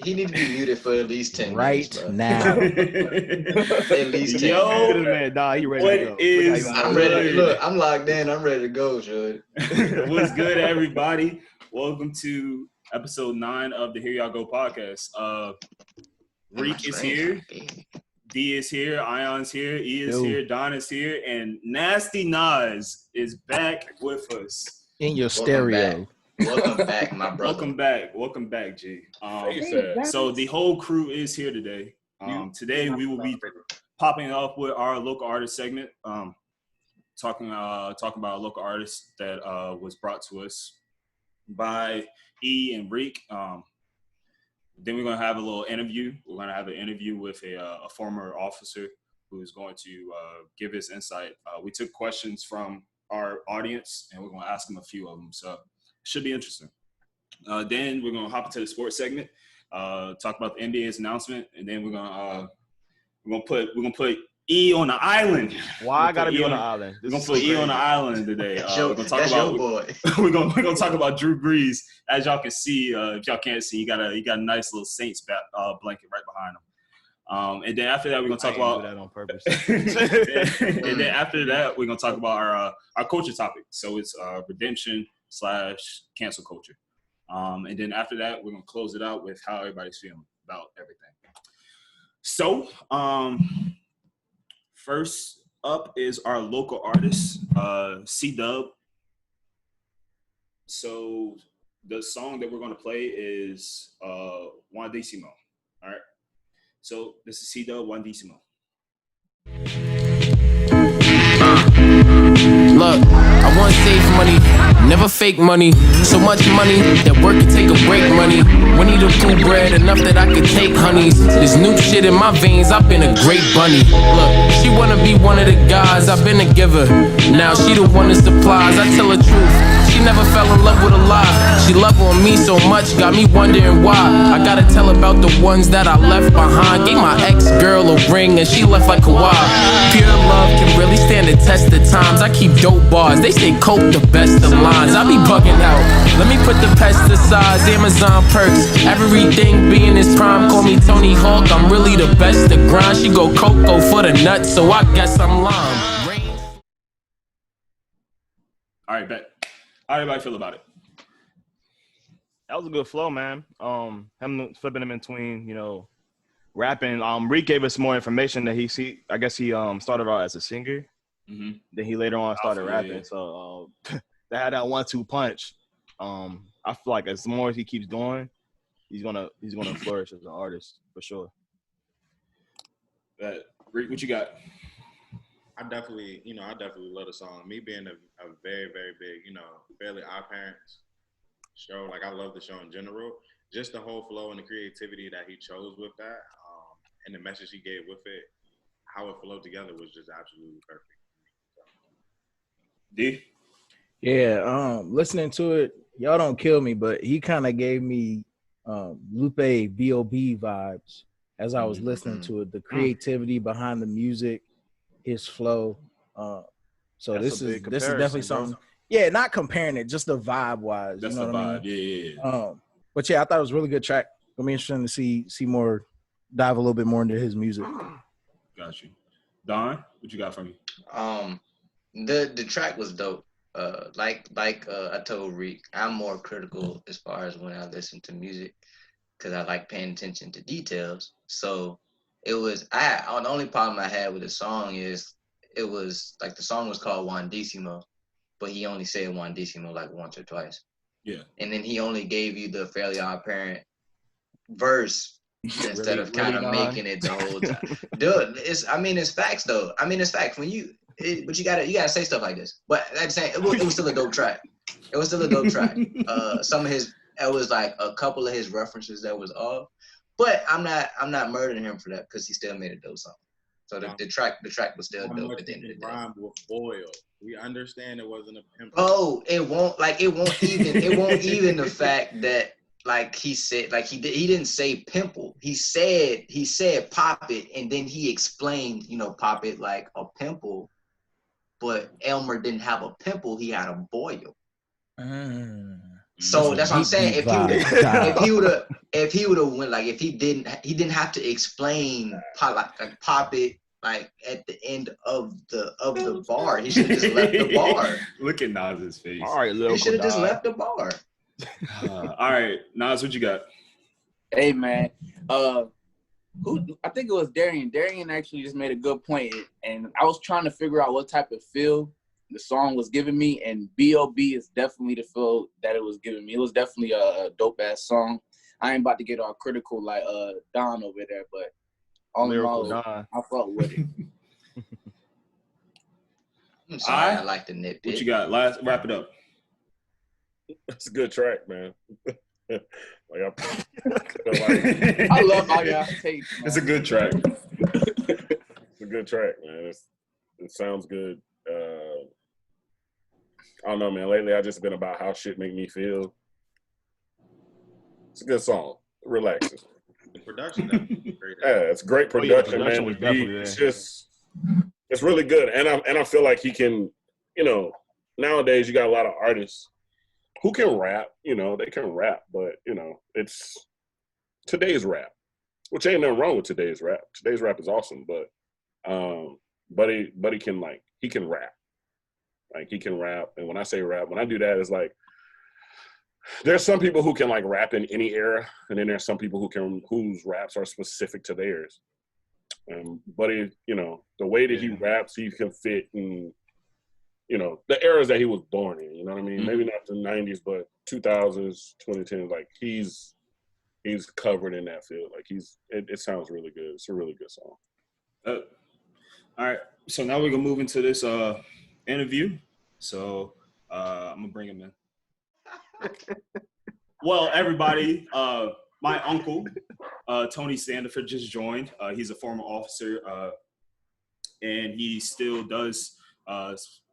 He need to be muted for at least 10 right minutes, bro. now. At least 10 Yo, minutes. Man, nah, he ready what to go. is I'm ready. good? Look, I'm locked in. I'm ready to go, Shorty. What's good, everybody? Welcome to episode 9 of the Here Y'all Go podcast. Reek is here. D is here. Ion's here. E is here. Don is here. And Nasty Nas is back with us. In your stereo. Welcome back, my brother. Welcome back, G. So the whole crew is here today. Today we will be popping off with our local artist segment, talking about a local artist that was brought to us by E and Reek. Then we're gonna have a little interview. We're gonna have an interview with a former officer who is going to give his insight. We took questions from our audience, and we're gonna ask them a few of them. So. Should be interesting. Then we're gonna hop into the sports segment, talk about the NBA's announcement, and then we're gonna put E on the island. Why I gotta be on the island? We're gonna put E on the island today. We're gonna talk about your boy. we're gonna talk about Drew Brees. As y'all can see, if y'all can't see, he got a nice little Saints blanket right behind him. And then after that, we're gonna talk about that on purpose. and then after that, we're gonna talk about our culture topic. So it's redemption / cancel culture. And then after that, we're going to close it out with how everybody's feeling about everything. So, first up is our local artist, Ceedub. So, the song that we're going to play is Juandissimo. All right. So, this is Ceedub Juandissimo. Look, I want safe money, never fake money. So much money that work can take a break money. Winnie the Pooh bread, enough that I could take honeys. There's new shit in my veins, I've been a great bunny. Look, she wanna be one of the guys, I've been a giver. Now she the one that supplies, I tell the truth. She never fell in love with a lie. She loved on me so much, got me wondering why. I gotta tell about the ones that I left behind. Gave my ex-girl a ring and she left like Kawhi. Pure love can really stand the test of times. I keep dope bars, they say coke the best of lines. I be bugging out, let me put the pesticides, Amazon perks. Everything being its prime, call me Tony Hawk. I'm really the best to grind. She go cocoa for the nuts, so I guess I'm lime. All right, bet. How everybody feel about it? That was a good flow, man. Him flipping him in between, rapping. Reek gave us more information that he started out as a singer. Mm-hmm. Then he later on started rapping. Yeah. So they had that 1-2 punch. I feel like as more as he keeps going, he's gonna flourish as an artist for sure. Reek, what you got? I definitely love the song. Me being a very, very big, Fairly Odd Parents show, like I love the show in general. Just the whole flow and the creativity that he chose with that, and the message he gave with it, how it flowed together was just absolutely perfect. D? Yeah, listening to it, y'all don't kill me, but he kind of gave me Lupe B.O.B. vibes as I was listening to it. The creativity behind the music, his flow. So this is definitely something. Yeah, not comparing it, just the vibe wise. That's the vibe. I mean? Yeah. But yeah, I thought it was a really good track. It'll be interesting to see more, dive a little bit more into his music. Got you. Don, what you got for me? The track was dope. Like I told Reek, I'm more critical as far as when I listen to music because I like paying attention to details. So it was the only problem I had with the song is it was like the song was called Juandissimo, but he only said Juandissimo like once or twice. Yeah. And then he only gave you the Fairly Odd Parent verse instead of kind of making it the whole time. Dude, it's facts though. It's facts when but you gotta say stuff like this. But like I'm saying, it was still a dope track. It was still a dope track. Some of his, it was like a couple of his references that was off. But I'm not murdering him for that because he still made a dope song. So the track was still dope at the end of the day. Rhyme with boil. We understand it wasn't a pimp. Oh, it won't even the fact that like he said, like he didn't say pimple. He said pop it, and then he explained, pop it like a pimple. But Elmer didn't have a pimple, he had a boil. So that's what I'm saying. If he would have went, like, if he didn't have to explain pop it like at the end of the bar. He should have just left the bar. Look at Nas's face. All right, He should have just left the bar. All right, Nas, what you got? Hey man, I think it was Darian. Darian actually just made a good point, and I was trying to figure out what type of feel the song was giving me, and B.O.B. is definitely the feel that it was giving me. It was definitely a dope ass song. I ain't about to get all critical like Don over there, but all in all, I fuck with it. I'm sorry, I like the nitpick. What you got? Wrap it up. It's a good track, man. I love how y'all take. It's a good track. It's a good track, man. It sounds good. I don't know, man. Lately, I just been about how shit make me feel. It's a good song. Relaxing. The production, definitely great. Yeah, it's great production, man. It's really good, and I feel like he can. You know, nowadays you got a lot of artists who can rap. You know, they can rap, but you know, it's today's rap, which ain't nothing wrong with today's rap. Today's rap is awesome, but he can he can rap. Like he can rap, and when I say rap, when I do that, it's like there's some people who can like rap in any era, and then there's some people whose raps are specific to theirs. But you know, the way that he raps, he can fit in, you know, the eras that he was born in. You know what I mean? Mm-hmm. Maybe not the '90s, but 2000s, 2010s. Like he's covered in that field. Like it sounds really good. It's a really good song. All right, so now we're gonna move into this interview. So I'm gonna bring him in. Well, everybody, my uncle, Tony Sandifer, just joined. He's a former officer, and he still does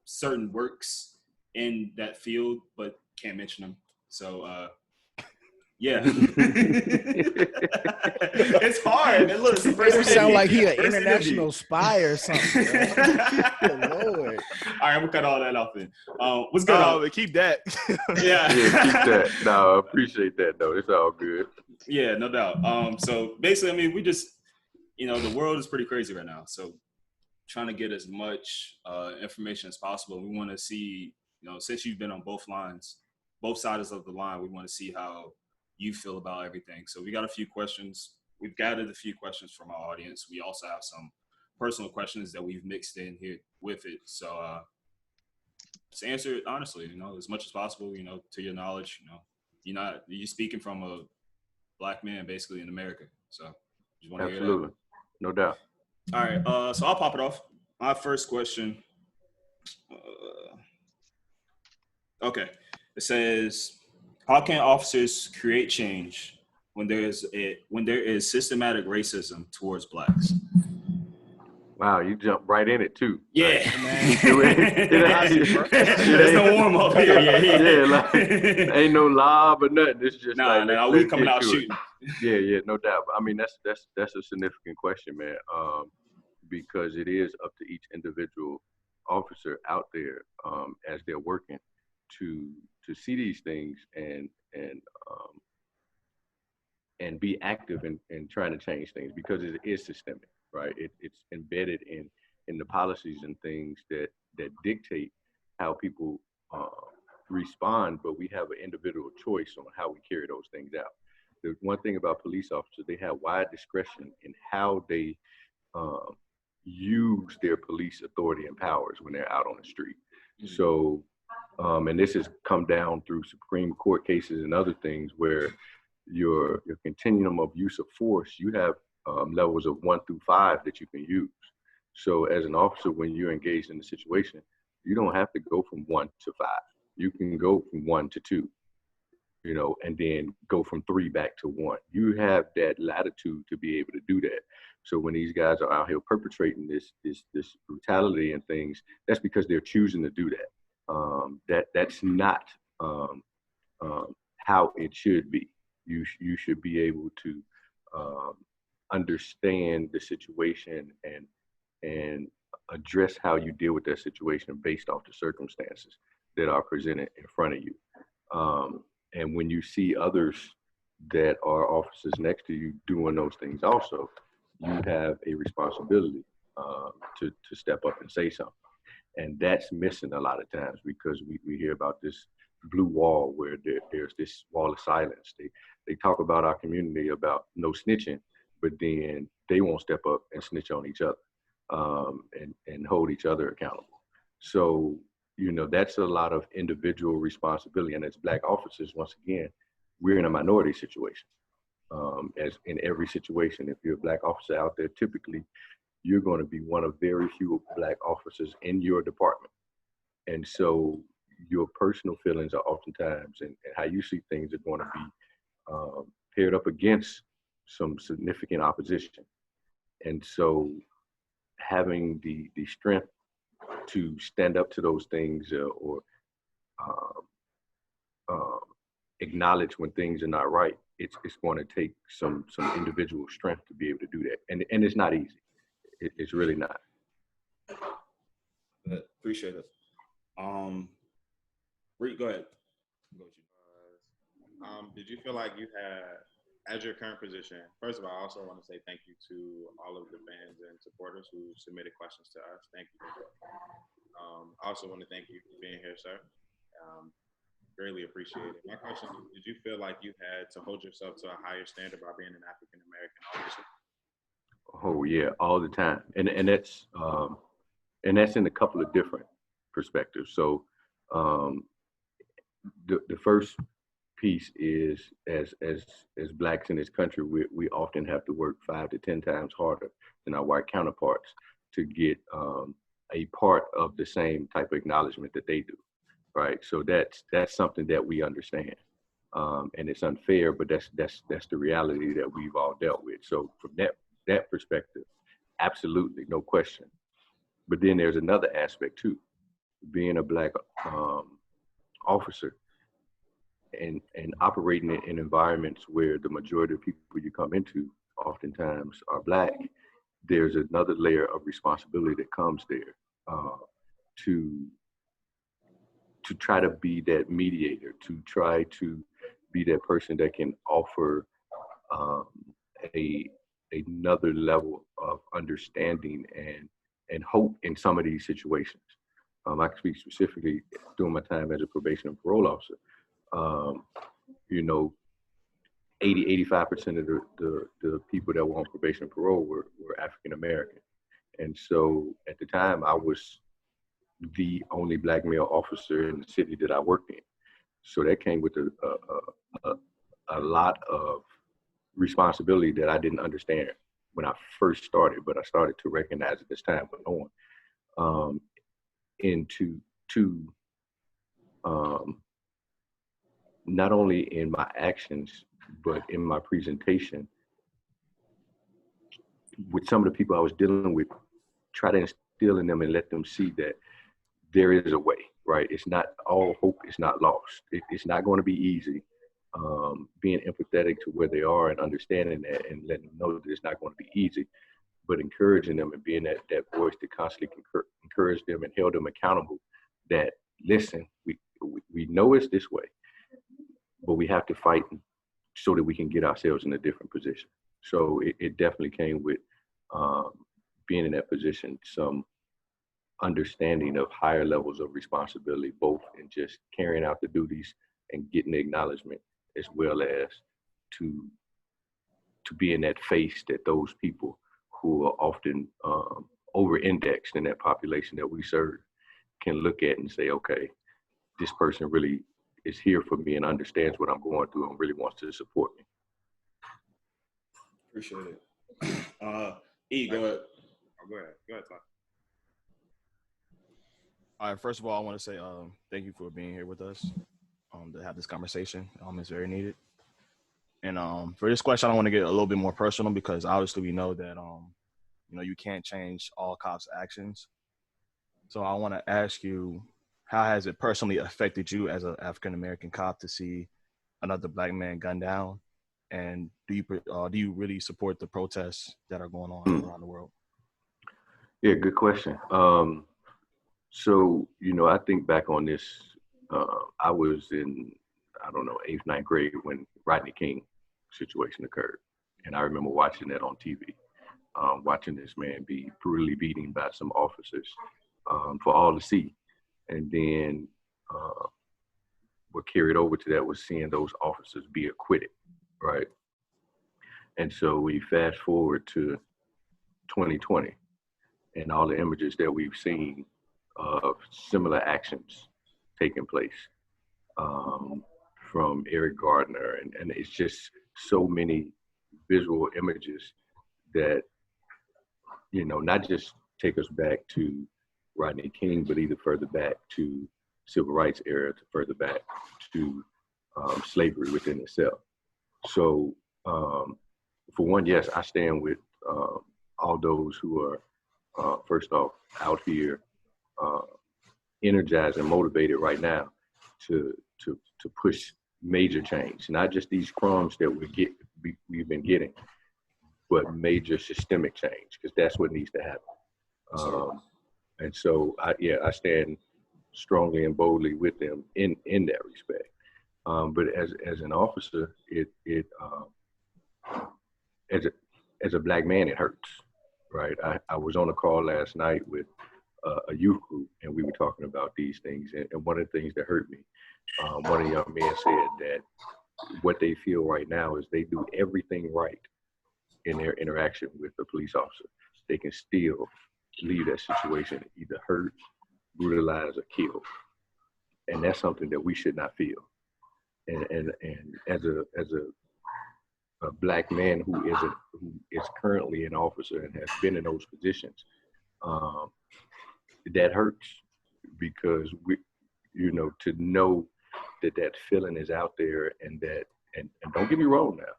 certain works in that field, but can't mention them. So, yeah. It's hard. And look, it's the first sound like he an international spy or something. Lord. All right, I'm gonna cut all that off then. What's good? But keep that. Yeah, keep that. No, I appreciate that though. It's all good. Yeah, no doubt. So basically, I mean, we just, you know, the world is pretty crazy right now. So trying to get as much information as possible. We want to see, you know, since you've been on both sides of the line, we want to see how you feel about everything. So we got a few questions. We've gathered a few questions from our audience. We also have some personal questions that we've mixed in here with it. So just answer it honestly, you know, as much as possible, you know, to your knowledge. You know, you're speaking from a Black man basically in America. So just want to hear that. Absolutely. No doubt. All right, so I'll pop it off. My first question. Okay, it says, how can officers create change when there is systematic racism towards Blacks? Wow, you jumped right in it too. Yeah, man. There's no warm up here. Yeah, like ain't no lob or nothing. It's just we coming out shooting. Yeah, no doubt. I mean, that's a significant question, man. Because it is up to each individual officer out there as they're working to see these things and be active in trying to change things, because it is systemic, right? It's embedded in the policies and things that dictate how people respond, but we have an individual choice on how we carry those things out. The one thing about police officers, they have wide discretion in how they use their police authority and powers when they're out on the street. Mm-hmm. So, and this has come down through Supreme Court cases and other things where your continuum of use of force, you have levels of 1 through 5 that you can use. So as an officer, when you're engaged in the situation, you don't have to go from 1 to 5. You can go from 1 to 2, you know, and then go from 3 back to 1. You have that latitude to be able to do that. So when these guys are out here perpetrating this brutality and things, that's because they're choosing to do that. That's not how it should be. You should be able to understand the situation and address how you deal with that situation based off the circumstances that are presented in front of you. And when you see others that are officers next to you doing those things also, you have a responsibility to step up and say something. And that's missing a lot of times because we hear about this blue wall where there's this wall of silence. They talk about our community about no snitching, but then they won't step up and snitch on each other and hold each other accountable. So, you know, that's a lot of individual responsibility. And as Black officers, once again, we're in a minority situation. As in every situation, if you're a Black officer out there, typically you're going to be one of very few Black officers in your department. And so your personal feelings are oftentimes and how you see things are going to be paired up against some significant opposition. And so having the strength to stand up to those things or acknowledge when things are not right, it's going to take some individual strength to be able to do that. And it's not easy. It's really not. Appreciate it. Reed, go ahead. Did you feel like you had, as your current position, first of all, I also want to say thank you to all of the fans and supporters who submitted questions to us. Thank you. I also want to thank you for being here, sir. Greatly appreciate it. My question is, did you feel like you had to hold yourself to a higher standard by being an African-American officer? Oh yeah, all the time. And that's in a couple of different perspectives. So the first piece is as Blacks in this country, we often have to work 5 to 10 times harder than our white counterparts to get a part of the same type of acknowledgement that they do, right? So that's something that we understand, and it's unfair, but that's the reality that we've all dealt with. So from that perspective, absolutely, no question. But then there's another aspect too, being a Black officer and operating in environments where the majority of people you come into oftentimes are Black. There's another layer of responsibility that comes there to try to be that mediator, to try to be that person that can offer another level of understanding and hope in some of these situations. I can speak specifically during my time as a probation and parole officer. You know, 85% of the people that were on probation and parole were African American. And so at the time, I was the only Black male officer in the city that I worked in. So that came with a lot of responsibility that I didn't understand when I first started, but I started to recognize it as time went on. Not only in my actions, but in my presentation, with some of the people I was dealing with, try to instill in them and let them see that there is a way, right? It's not all hope is not lost. It's not going to be easy. Being empathetic to where they are and understanding that and letting them know that it's not going to be easy, but encouraging them and being that voice to constantly encourage them and hold them accountable that, listen, we know it's this way, but we have to fight so that we can get ourselves in a different position. So it definitely came with being in that position, some understanding of higher levels of responsibility, both in just carrying out the duties and getting the acknowledgement, as well as to be in that face that those people who are often over-indexed in that population that we serve can look at and say, okay, this person really is here for me and understands what I'm going through and really wants to support me. Appreciate it. E, go ahead. Go ahead, Todd. All right, first of all, I want to say thank you for being here with us to have this conversation. It's very needed. And for this question, I want to get a little bit more personal because obviously we know that you can't change all cops' actions. So I want to ask you, how has it personally affected you as an African American cop to see another Black man gunned down? And do you really support the protests that are going on around the world? Yeah, good question. So, I think back on this, I was in, I don't know, 8th, 9th grade when Rodney King situation occurred. And I remember watching that on TV, watching this man be brutally beaten by some officers for all to see. And then what carried over to that was seeing those officers be acquitted, right? And so we fast forward to 2020 and all the images that we've seen of similar actions taking place from Eric Gardner. And it's just so many visual images that, you know, not just take us back to Rodney King, but either further back to civil rights era, to further back to slavery within itself. So for one, yes, I stand with all those who are, first off, out here energized and motivated right now to push major change, not just these crumbs that we've been getting, but major systemic change, because that's what needs to happen. And so, I stand strongly and boldly with them in that respect. But as an officer, as a black man, it hurts, right? I was on a call last night with a youth group, and we were talking about these things. And one of the things that hurt me, one of the young men said that what they feel right now is they do everything right in their interaction with the police officer. They can still leave that situation either hurt, brutalized, or killed. And that's something that we should not feel. And as a black man who is currently an officer and has been in those positions, that hurts, because to know that feeling is out there, and don't get me wrong now,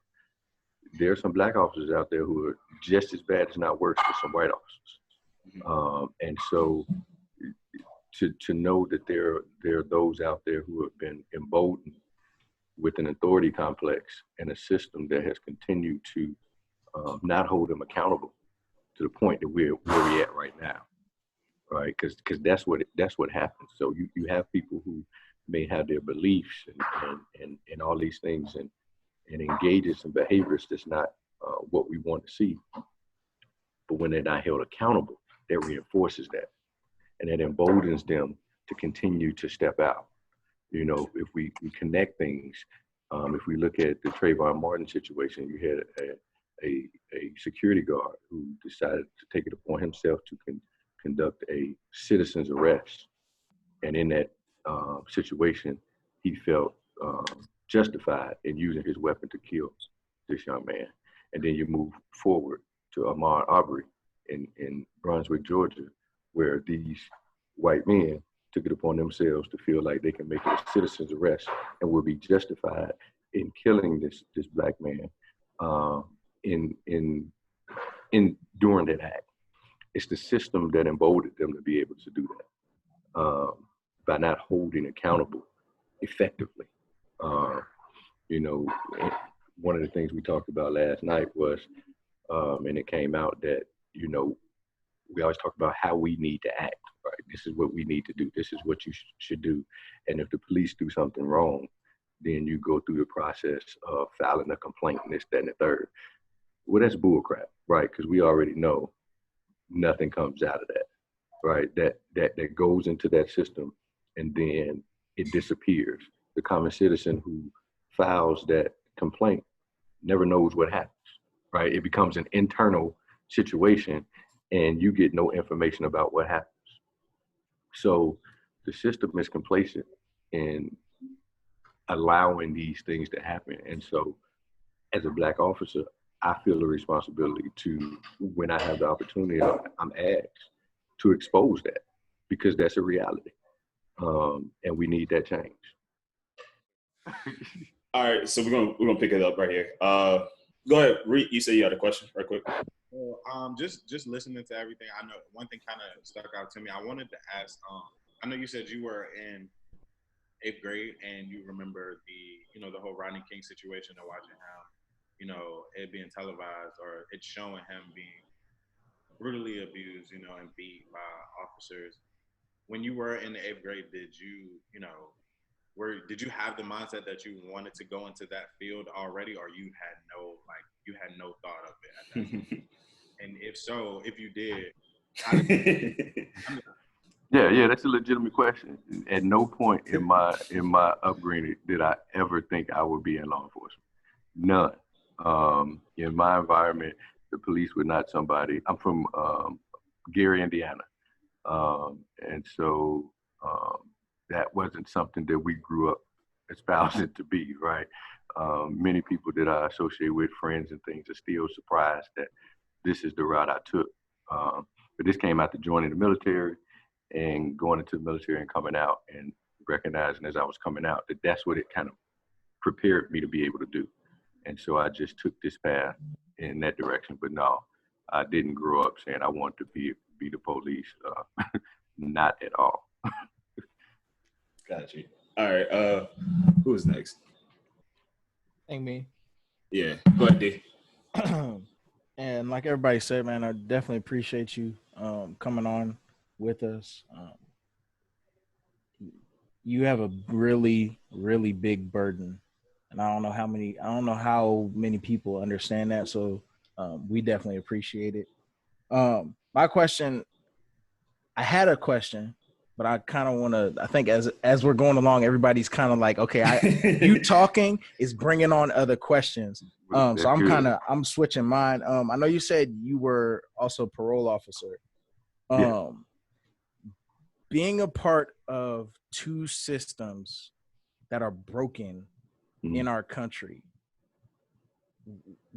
there are some black officers out there who are just as bad, as not worse, than some white officers. And so to know that there are those out there who have been emboldened with an authority complex and a system that has continued to not hold them accountable to the point that we're where we're at right now, right? Because that's what happens. So you have people who may have their beliefs and all these things and engages in behaviors that's not what we want to see. But when they're not held accountable, that reinforces that, and it emboldens them to continue to step out. You know, if we connect things, if we look at the Trayvon Martin situation, you had a security guard who decided to take it upon himself to conduct a citizen's arrest. And in that situation, he felt justified in using his weapon to kill this young man. And then you move forward to Ahmaud Arbery in Brunswick, Georgia, where these white men took it upon themselves to feel like they can make it a citizen's arrest and will be justified in killing this black man during that act. It's the system that emboldened them to be able to do that by not holding accountable effectively. One of the things we talked about last night was, and it came out that, we always talk about how we need to act, right? This is what we need to do. This is what you should do. And if the police do something wrong, then you go through the process of filing a complaint and this, that, and the third. Well, that's bullcrap, right? Because we already know nothing comes out of that, right? That goes into that system and then it disappears. The common citizen who files that complaint never knows what happens, right? It becomes an internal situation and you get no information about what happens. So the system is complacent in allowing these things to happen. And so as a black officer, I feel a responsibility to, when I have the opportunity, I'm asked to expose that, because that's a reality. And we need that change. All right, so we're gonna pick it up right here. Go ahead, Reed. You said you had a question, right quick. Well, just listening to everything, I know one thing kind of stuck out to me. I wanted to ask. I know you said you were in 8th grade and you remember the whole Rodney King situation and watching him, it being televised or it showing him being brutally abused, and beat by officers. When you were in the 8th grade, did you, did you have the mindset that you wanted to go into that field already, or you had no thought of it at that point? And if so, if you did, how did Yeah, that's a legitimate question. At no point in my upbringing did I ever think I would be in law enforcement. None. In my environment, the police were not somebody. I'm from Gary, Indiana, and so that wasn't something that we grew up espousing to be, right? Many people that I associate with, friends and things, are still surprised that this is the route I took. But this came out to joining the military and going into the military and coming out and recognizing as I was coming out that that's what it kind of prepared me to be able to do. And so I just took this path in that direction. But no, I didn't grow up saying I want to be the police. Not at all. Got you. All right. Who's next? Ain't me. Yeah. Go ahead, D. And like everybody said, man, I definitely appreciate you coming on with us. You have a really, really big burden, and I don't know how many people understand that. So we definitely appreciate it. My question, I had a question, but I kind of want to. I think as we're going along, everybody's kind of like, okay, you talking is bringing on other questions. So I'm switching mine. I know you said you were also a parole officer. Yeah. Being a part of two systems that are broken in our country,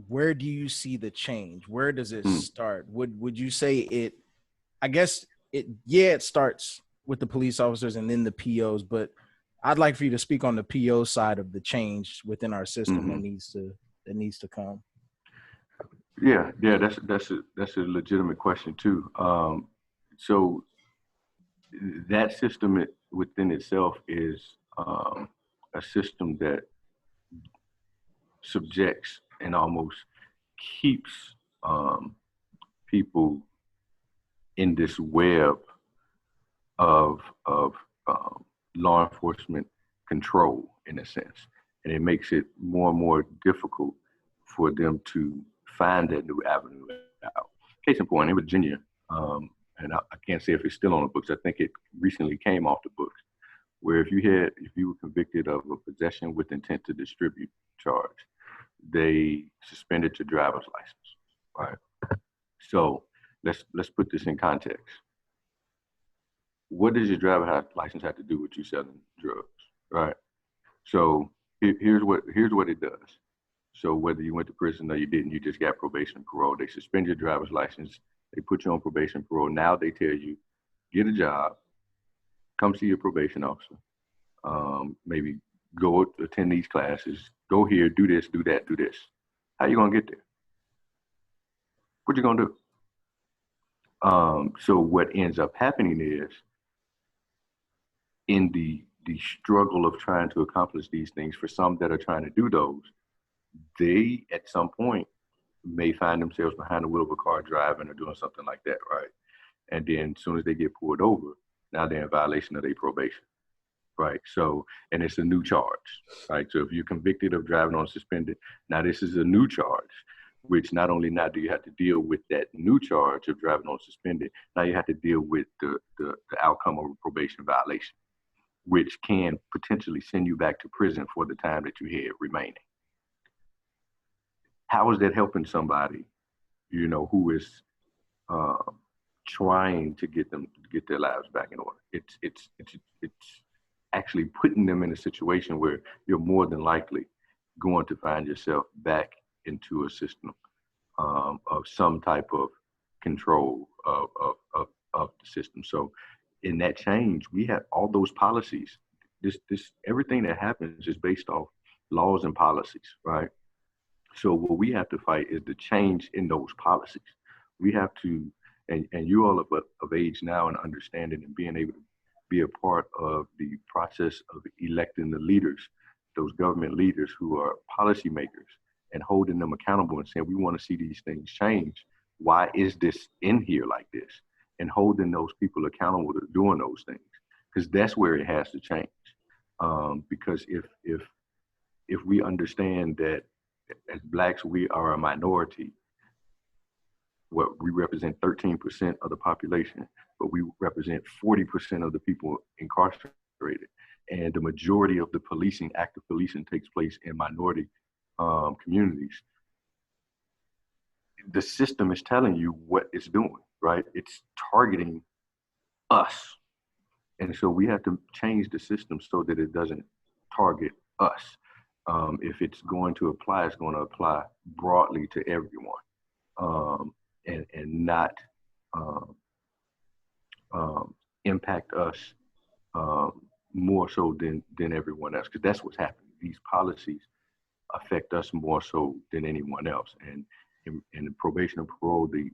where do you see the change? Where does it start? Would you say it? I guess it starts with the police officers and then the POs, but I'd like for you to speak on the PO side of the change within our system that needs to come. Yeah, that's a legitimate question too. So that system within itself is a system that subjects and almost keeps people in this web of law enforcement control, in a sense, and it makes it more and more difficult for them to find that new avenue out. Case in point, in Virginia, and I can't say if it's still on the books. I think it recently came off the books, where if you were convicted of a possession with intent to distribute charge, they suspended your driver's license. Right. So let's put this in context. What does your driver's license have to do with you selling drugs? Right. So here's what it does. So whether you went to prison or you didn't, you just got probation and parole. They suspend your driver's license. They put you on probation and parole. Now they tell you, get a job, come see your probation officer, maybe go attend these classes, go here, do this, do that, do this. How you gonna get there? What you gonna do? So what ends up happening is, in the struggle of trying to accomplish these things, for some that are trying to do those, they at some point may find themselves behind the wheel of a car driving or doing something like that, right? And then as soon as they get pulled over, now they're in violation of their probation, right? So, and it's a new charge, right? So if you're convicted of driving on suspended, now this is a new charge, which not only now do you have to deal with that new charge of driving on suspended, now you have to deal with the outcome of a probation violation, which can potentially send you back to prison for the time that you had remaining. How is that helping somebody, who is trying to get their lives back in order? It's actually putting them in a situation where you're more than likely going to find yourself back into a system of some type of control of the system. So in that change, we have all those policies. This everything that happens is based off laws and policies, right? So what we have to fight is the change in those policies. We have to, and you all of age now and understanding and being able to be a part of the process of electing the leaders, those government leaders who are policymakers, and holding them accountable and saying, we want to see these things change. Why is this in here like this? And holding those people accountable to doing those things, because that's where it has to change. Because if we understand that as Blacks, we are a minority, what we represent 13% of the population, but we represent 40% of the people incarcerated. And the majority of the policing, active policing, takes place in minority communities. The system is telling you what it's doing, right? It's targeting us. And so we have to change the system so that it doesn't target us. If it's going to apply, it's going to apply broadly to everyone, and not impact us more so than everyone else, because that's what's happening. These policies affect us more so than anyone else. And in probation and parole, the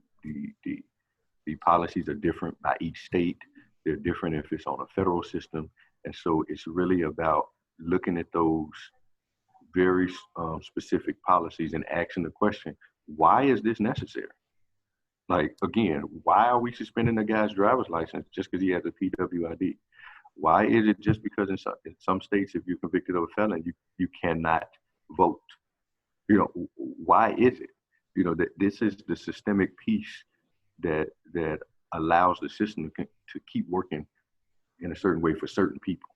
policies are different by each state. They're different if it's on a federal system. And so it's really about looking at those very specific policies and asking the question, why is this necessary? Like, again, why are we suspending a guy's driver's license just because he has a PWID? Why is it just because in some states, if you're convicted of a felon, you cannot vote? You know, why is it? You know, that this is the systemic piece that allows the system to keep working in a certain way for certain people.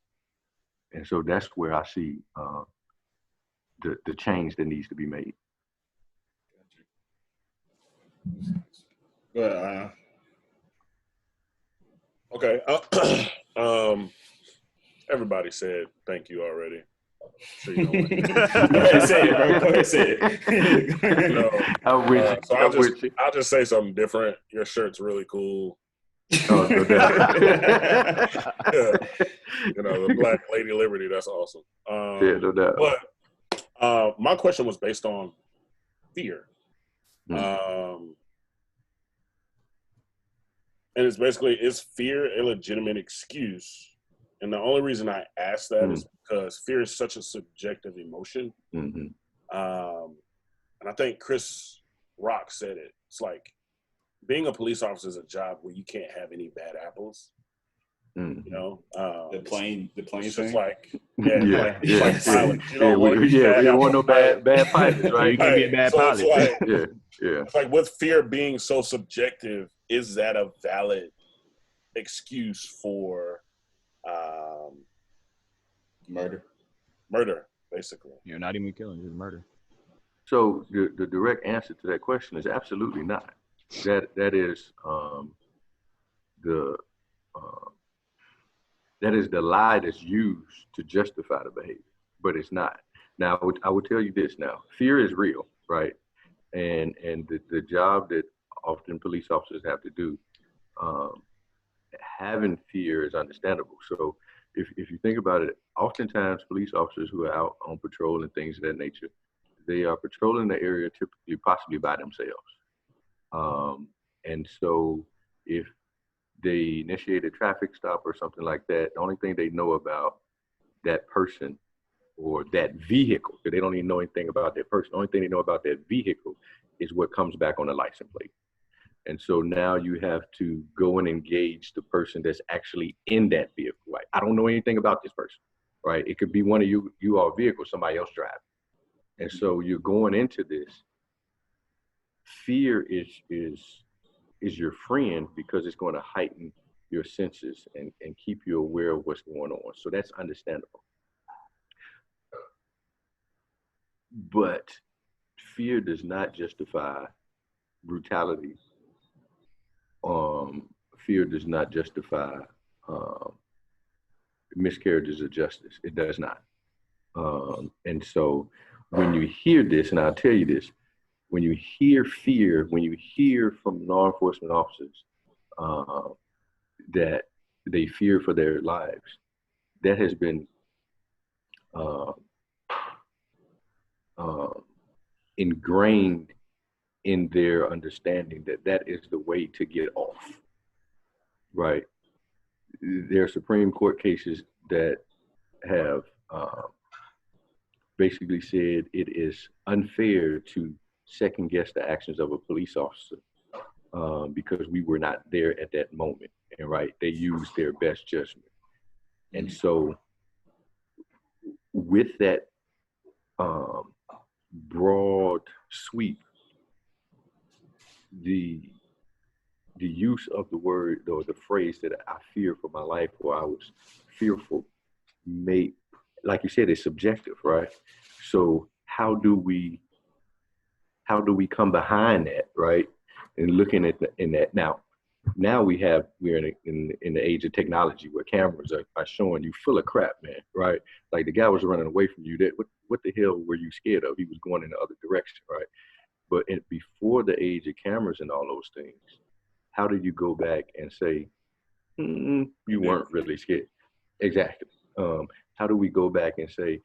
And so that's where I see the change that needs to be made. Well, okay. Everybody said thank you already. So you know what. Go ahead, say it, bro. Go ahead, say it. I'll just say something different. Your shirt's really cool. Oh, no doubt. Yeah. You know, the Black Lady Liberty, that's awesome. Yeah, no doubt. But my question was based on fear. And it's basically, is fear a legitimate excuse? And the only reason I ask that is because fear is such a subjective emotion. And I think Chris Rock said it. It's like, being a police officer is a job where you can't have any bad apples. You know, the plane it's thing. just like, like pilots. You we don't want no bad pilots, right? You can be a bad pilot. It's like, it's like, with fear being so subjective, is that a valid excuse for murder, basically? You're not even killing, just murder. So the direct answer to that question is absolutely not. That is the lie that's used to justify the behavior, but it's not. Now, I would tell you this now. Fear is real, right? And the job that often police officers have to do, having fear is understandable. So if you think about it, oftentimes police officers who are out on patrol and things of that nature, they are patrolling the area typically possibly by themselves. And so if they initiate a traffic stop or something like that, the only thing they know about that person or that vehicle, because they don't even know anything about that person, the only thing they know about that vehicle is what comes back on the license plate. And so now you have to go and engage the person that's actually in that vehicle. Right? I don't know anything about this person, right? It could be one of you all vehicles somebody else driving. And so you're going into this. Fear is your friend because it's going to heighten your senses and keep you aware of what's going on. So that's understandable. But fear does not justify brutality. Fear does not justify miscarriages of justice. It does not. And so when you hear this, and I'll tell you this, when you hear fear, when you hear from law enforcement officers that they fear for their lives, that has been ingrained in their understanding that is the way to get off, right? There are Supreme Court cases that have basically said it is unfair to second guess the actions of a police officer because we were not there at that moment, and right, they used their best judgment. And so with that broad sweep, the use of the word or the phrase that I fear for my life, or I was fearful, may, like you said, it's subjective, right? So how do we come behind that, right? And looking at in that now we're in the age of technology where cameras are showing you full of crap, man, right? Like the guy was running away from you. That what the hell were you scared of? He was going in the other direction, right? But before the age of cameras and all those things, how do you go back and say you weren't really scared? Exactly. How do we go back and say,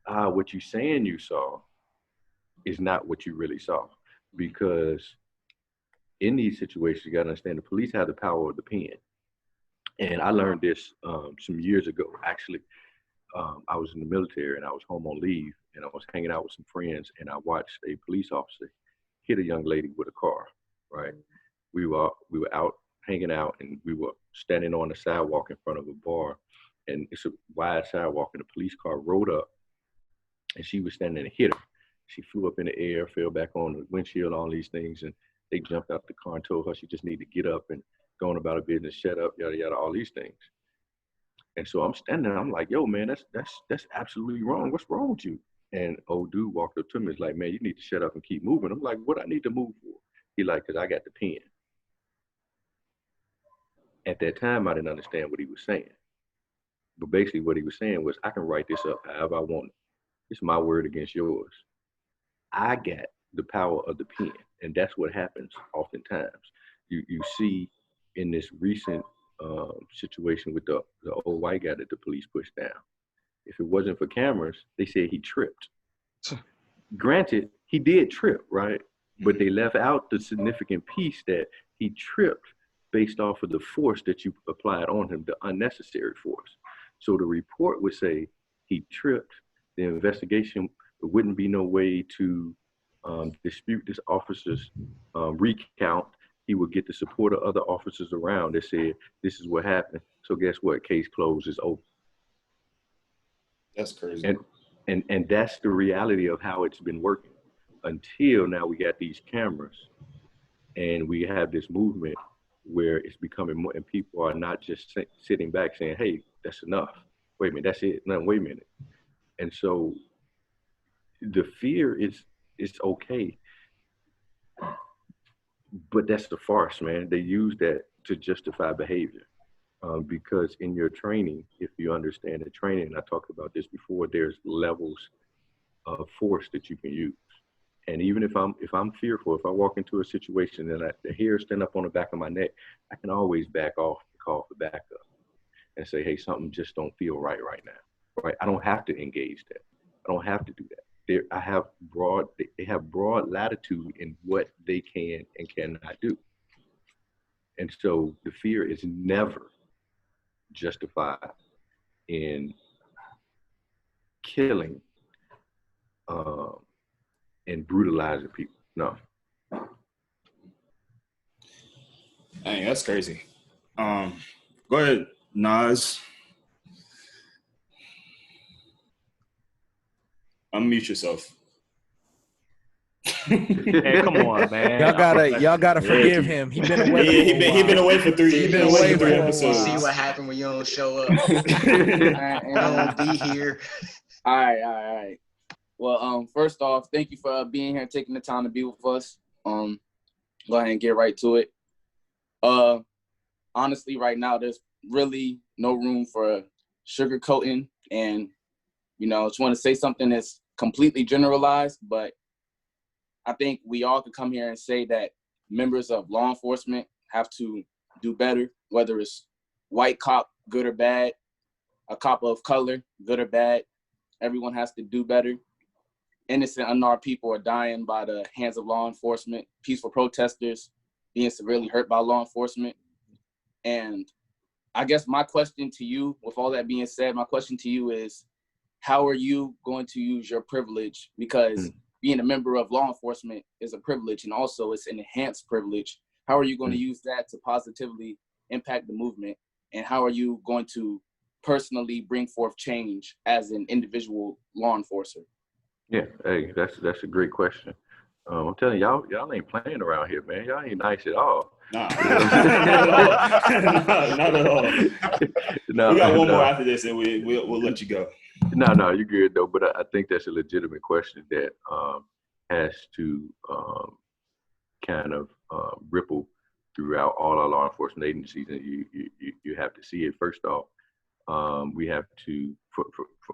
what you saying you saw is not what you really saw? Because in these situations, you got to understand the police have the power of the pen. And I learned this some years ago. Actually, I was in the military and I was home on leave and I was hanging out with some friends and I watched a police officer hit a young lady with a car, right? We were out hanging out and we were standing on the sidewalk in front of a bar, and it's a wide sidewalk and a police car rode up and she was standing and hit her. She flew up in the air, fell back on the windshield, all these things, and they jumped out the car and told her she just needed to get up and go on about her business, shut up, yada yada, all these things. And so I'm standing there, I'm like, yo, man, that's absolutely wrong. What's wrong with you? And old dude walked up to me, he's like, man, you need to shut up and keep moving. I'm like, what I need to move for? He like, because I got the pen. At that time, I didn't understand what he was saying. But basically what he was saying was, I can write this up however I want it. It's my word against yours. I got the power of the pen. And that's what happens oftentimes. You see in this recent situation with the old white guy that the police pushed down. If it wasn't for cameras, they said he tripped. Granted, he did trip, right? But they left out the significant piece that he tripped based off of the force that you applied on him, the unnecessary force. So the report would say he tripped. The investigation, there wouldn't be no way to dispute this officer's recount. He would get the support of other officers around that said, this is what happened. So guess what? Case closed, is over. That's crazy. And that's the reality of how it's been working until now. We got these cameras and we have this movement where it's becoming more, and people are not just sitting back saying, hey, that's enough. Wait a minute, that's it. No, wait a minute. And so the fear is okay, but that's the farce, man. They use that to justify behavior. Because in your training, if you understand the training, and I talked about this before, there's levels of force that you can use. And even if I'm fearful, if I walk into a situation and the hairs stand up on the back of my neck, I can always back off and call for backup and say, hey, something just don't feel right now. Right? I don't have to engage that. I don't have to do that. They have broad latitude in what they can and cannot do. And so the fear is never justified in killing and brutalizing people. No. Dang, that's crazy. Go ahead, Nas. Unmute yourself. Hey, come on, man. Y'all gotta forgive him. He been away. He been away for 3 episodes. You see what happened when you don't show up. Don't be here. All right. Well, first off, thank you for being here and taking the time to be with us. Go ahead and get right to it. Honestly, right now, there's really no room for sugarcoating. And, I just want to say something that's completely generalized, but I think we all could come here and say that members of law enforcement have to do better, whether it's white cop, good or bad, a cop of color, good or bad. Everyone has to do better. Innocent, unarmed people are dying by the hands of law enforcement, peaceful protesters being severely hurt by law enforcement. And I guess my question to you, with all that being said, my question to you is, how are you going to use your privilege? Because being a member of law enforcement is a privilege, and also it's an enhanced privilege. How are you going to use that to positively impact the movement? And how are you going to personally bring forth change as an individual law enforcer? Yeah, hey, that's a great question. I'm telling y'all ain't playing around here, man. Y'all ain't nice at all. Nah, not at all. No, we got one more after this, and we'll let you go. No, you're good though. But I think that's a legitimate question that has to kind of ripple throughout all our law enforcement agencies, and you have to see it. First off, we have to,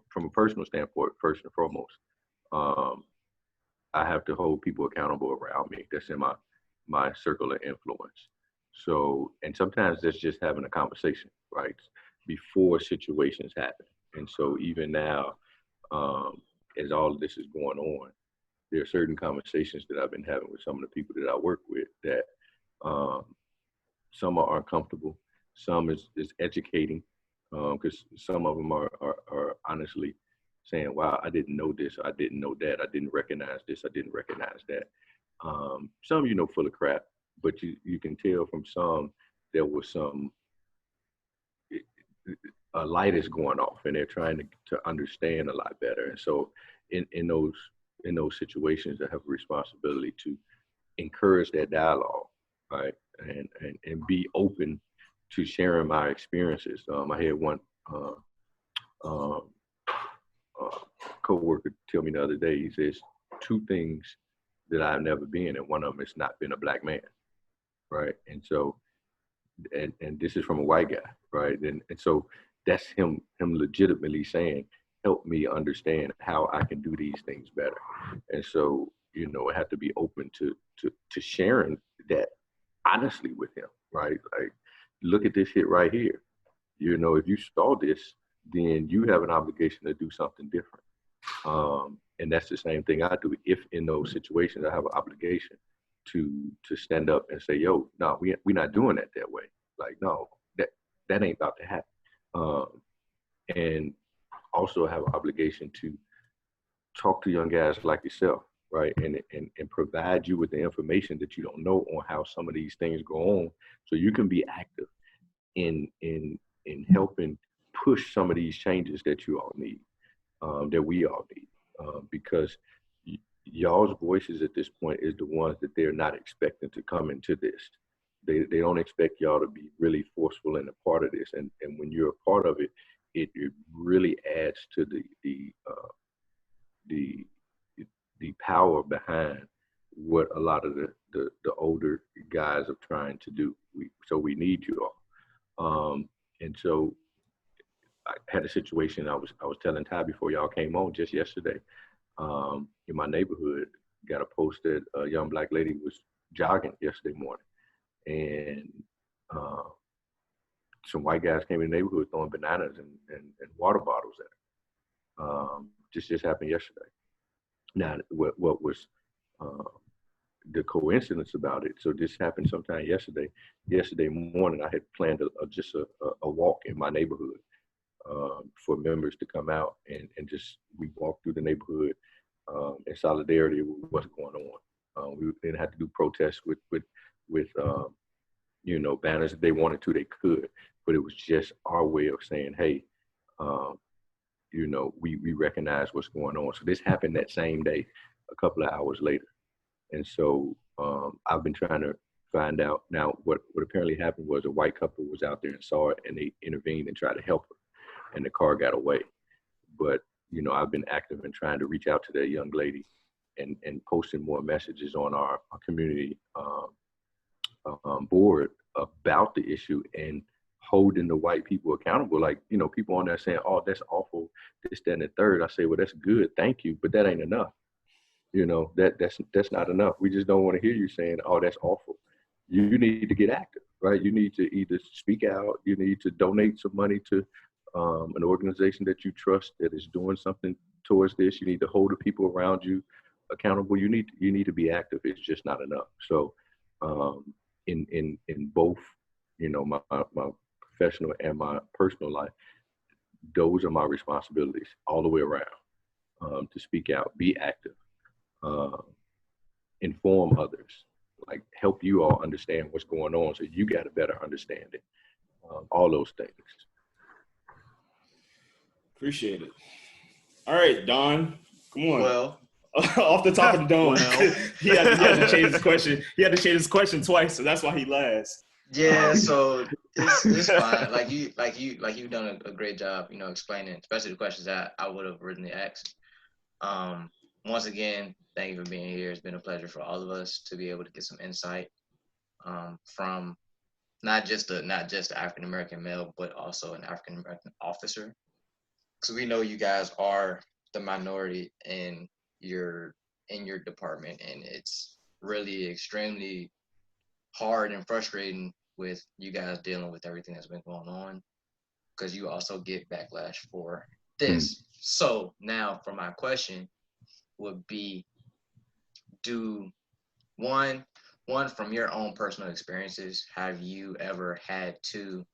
from a personal standpoint, first and foremost, I have to hold people accountable around me. That's in my circle of influence. So, and sometimes that's just having a conversation, right, before situations happen. And so even now, as all of this is going on, there are certain conversations that I've been having with some of the people that I work with that some are uncomfortable, some is educating, because some of them are honestly saying, wow, I didn't know this, I didn't know that, I didn't recognize this, I didn't recognize that. Some, full of crap, but you can tell from some there was some, a light is going off and they're trying to understand a lot better. And so in those situations, I have a responsibility to encourage that dialogue, right? And be open to sharing my experiences. I had one coworker tell me the other day, he says, 2 things that I've never been, and one of them is not been a black man, right? And so, and this is from a white guy, right? And so that's him legitimately saying, help me understand how I can do these things better. And so, I have to be open to sharing that honestly with him, right? Like, look at this shit right here. If you saw this, then you have an obligation to do something different. And that's the same thing I do. If in those situations I have an obligation to stand up and say, yo, no, we're not doing that way. Like, no, that ain't about to happen. And also have an obligation to talk to young guys like yourself, right? And provide you with the information that you don't know on how some of these things go on, so you can be active in helping push some of these changes that you all need, that we all need, because y'all's voices at this point is the ones that they're not expecting to come into this. They don't expect y'all to be really forceful and a part of this, and when you're a part of it, it really adds to the power behind what a lot of the older guys are trying to do. So we need you all. And so I had a situation I was telling Ty before y'all came on just yesterday. In my neighborhood, got a post that a young black lady was jogging yesterday morning, and some white guys came in the neighborhood throwing bananas and water bottles at her. Just happened yesterday. Now, what was the coincidence about it? So this happened sometime yesterday. Yesterday morning, I had planned just a walk in my neighborhood for members to come out and just we walked through the neighborhood in solidarity with what's going on. We didn't have to do protests with banners. If they wanted to, they could, but it was just our way of saying, hey, we recognize what's going on. So this happened that same day, a couple of hours later. And so I've been trying to find out now what apparently happened was a white couple was out there and saw it, and they intervened and tried to help her, and the car got away. But, I've been active in trying to reach out to that young lady and posting more messages on our community board about the issue and holding the white people accountable. Like, people on there saying, oh, that's awful, this, that, and the third. I say, well, that's good, thank you, but that ain't enough. That's not enough. We just don't want to hear you saying, oh, that's awful. You need to get active, right? You need to either speak out, you need to donate some money to an organization that you trust that is doing something towards this. You need to hold the people around you accountable. You need to be active. It's just not enough. So in both, my professional and my personal life, those are my responsibilities all the way around, to speak out, be active, inform others, like help you all understand what's going on so you got a better understanding, all those things. Appreciate it. All right, Don, come on. Well, off the top of the dome, well. he had to change his question. He had to change his question twice, so that's why he last. Yeah, so it's fine. Like you've done a great job, explaining, especially the questions that I would have originally asked. Once again, thank you for being here. It's been a pleasure for all of us to be able to get some insight from not just the African American male, but also an African American officer. Because we know you guys are the minority in your department, and it's really extremely hard and frustrating with you guys dealing with everything that's been going on, because you also get backlash for this. So now for my question would be, do one from your own personal experiences, have you ever had to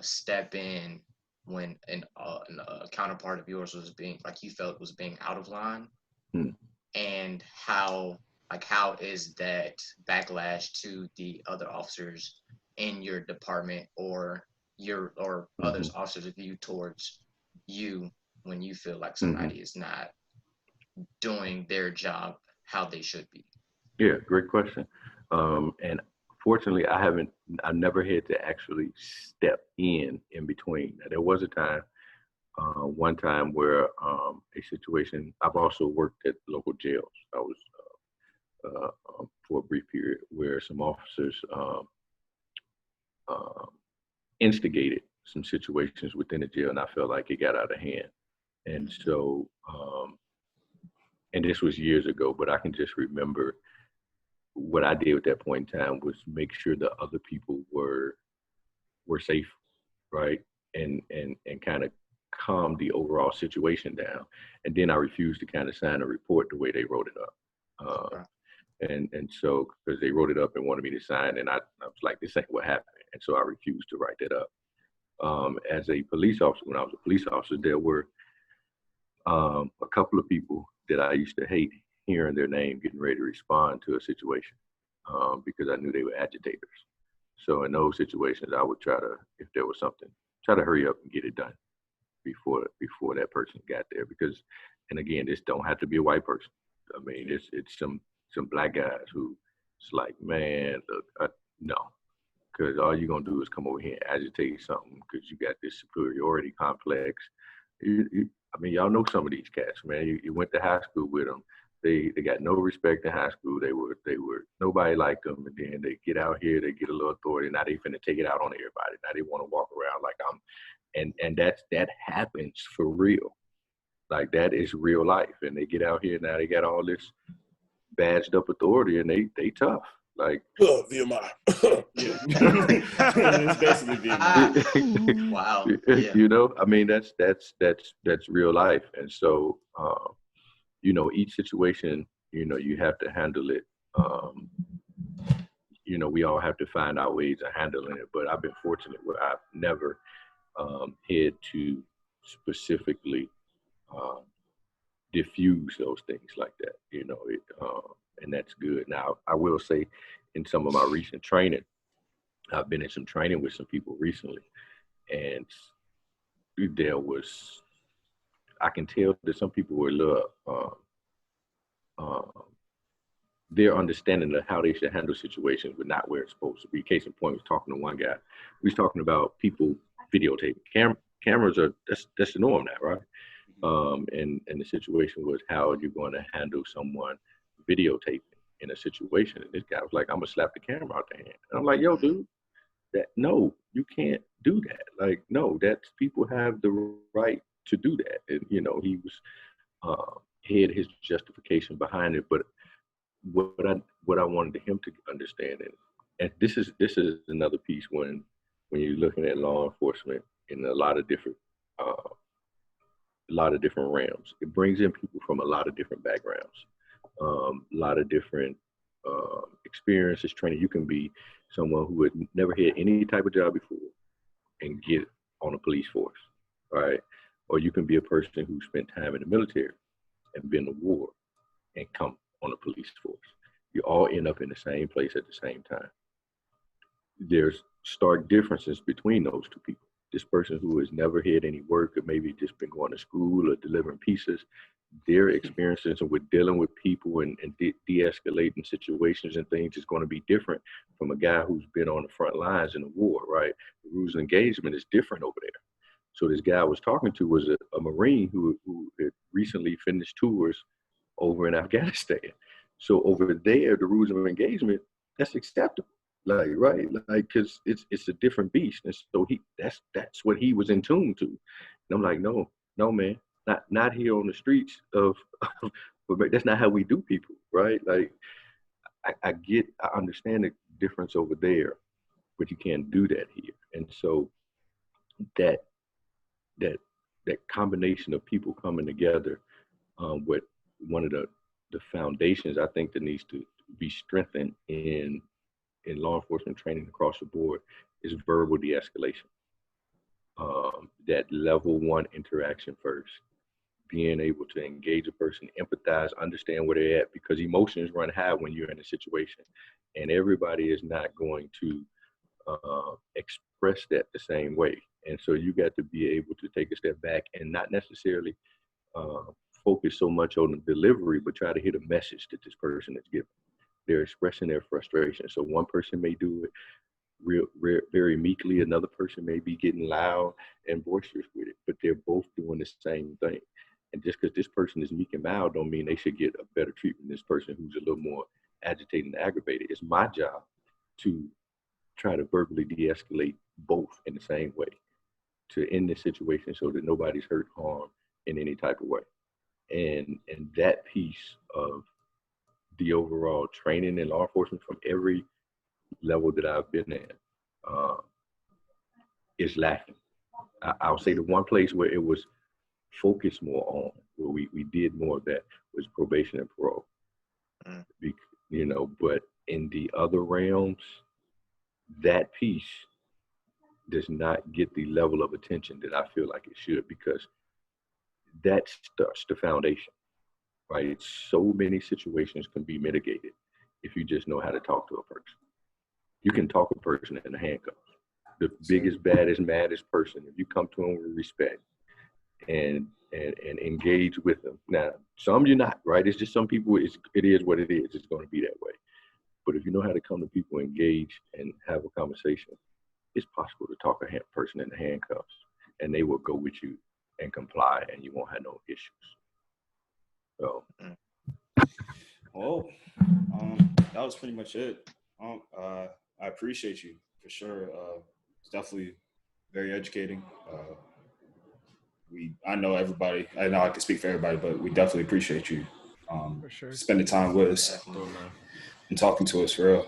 step in when a counterpart of yours was being, like, you felt was being out of line? And how is that backlash to the other officers in your department or others officers' view towards you when you feel like somebody is not doing their job how they should be? Yeah, great question. And fortunately, I never had to actually step in between. There was a time, one time where a situation, I've also worked at local jails. I was for a brief period where some officers instigated some situations within the jail, and I felt like it got out of hand. And so, and this was years ago, but I can just remember what I did at that point in time was make sure the other people were safe, right? And kind of calm the overall situation down. And then I refused to kind of sign a report the way they wrote it up. And so, because they wrote it up and wanted me to sign, and I was like, this ain't what happened. And so I refused to write that up. As a police officer, when I was a police officer, there were a couple of people that I used to hate hearing their name getting ready to respond to a situation because I knew they were agitators. So in those situations, I would try to, if there was something, try to hurry up and get it done before that person got there. Because, and again, this don't have to be a white person. I mean, it's some black guys who it's like, man, look, no, because all you're gonna do is come over here and agitate something because you got this superiority complex. I mean, y'all know some of these cats, man. You went to high school with them. They got no respect in high school. They were nobody liked them, and then they get out here, they get a little authority. Now they finna take it out on everybody. Now they want to walk around like and that happens for real. Like, that is real life. And they get out here now, they got all this badged up authority, and they tough. Like, VMI. It's basically VMI. Wow. Yeah. You know, I mean, that's real life. And so, you know, each situation, you know, you have to handle it. You know, we all have to find our ways of handling it. But I've been fortunate where I've never had to specifically diffuse those things like that. You know, and that's good. Now, I will say, in some of my recent training, I've been in some training with some people recently, and I can tell that some people were a little, their understanding of how they should handle situations were not where it's supposed to be. Case in point, I was talking to one guy. We was talking about people videotaping. Cameras are, that's the norm now, right? And the situation was, how are you going to handle someone videotaping in a situation? And this guy was like, I'm gonna slap the camera out their hand. And I'm like, yo, dude, no, you can't do that. Like, no, that's, people have the right to do that. And, you know, he had his justification behind it. But what I wanted him to understand, and this is another piece when you're looking at law enforcement in a lot of different realms, it brings in people from a lot of different backgrounds, a lot of different experiences, training. You can be someone who had never had any type of job before and get on a police force, right? Or you can be a person who spent time in the military and been to war and come on a police force. You all end up in the same place at the same time. There's stark differences between those two people. this person who has never had any work or maybe just been going to school or delivering pizzas, their experiences with dealing with people and de-escalating situations and things is going to be different from a guy who's been on the front lines in a war, right? The rules of engagement is different over there. So this guy I was talking to was a Marine who had recently finished tours over in Afghanistan. So over there, the rules of engagement, that's acceptable. Like, right, like, cause it's a different beast. And so that's what he was in tune to. And I'm like, no, man, not here on the streets of but that's not how we do people, right? Like, I understand the difference over there, but you can't do that here. And so that combination of people coming together with one of the foundations I think that needs to be strengthened in law enforcement training across the board is verbal de-escalation. That level one interaction first, being able to engage a person, empathize, understand where they're at, because emotions run high when you're in a situation, and everybody is not going to express that the same way. And so you got to be able to take a step back and not necessarily focus so much on the delivery, but try to hit a message that this person is giving. They're expressing their frustration. So one person may do it very meekly. Another person may be getting loud and boisterous with it, but they're both doing the same thing. And just because this person is meek and mild don't mean they should get a better treatment than this person who's a little more agitated and aggravated. It's my job to try to verbally de-escalate both in the same way to end the situation so that nobody's hurt, harmed in any type of way. And that piece of the overall training in law enforcement from every level that I've been in is lacking. I'll say the one place where it was focused more on, where we did more of that, was probation and parole. You know, but in the other realms, that piece does not get the level of attention that I feel like it should, because that starts the foundation, right? So many situations can be mitigated if you just know how to talk to a person. You can talk a person in the handcuffs. The biggest, baddest, maddest person, if you come to them with respect and engage with them. Now, some you're not, right? It's just some people, it is what it is. It's going to be that way. But if you know how to come to people, engage, and have a conversation, it's possible to talk a person in the handcuffs, and they will go with you and comply, and you won't have no issues. So, well, that was pretty much it. I appreciate you for sure. It's definitely very educating. I know everybody. I know I can speak for everybody, but we definitely appreciate you for sure. spending time with us and talking to us for real.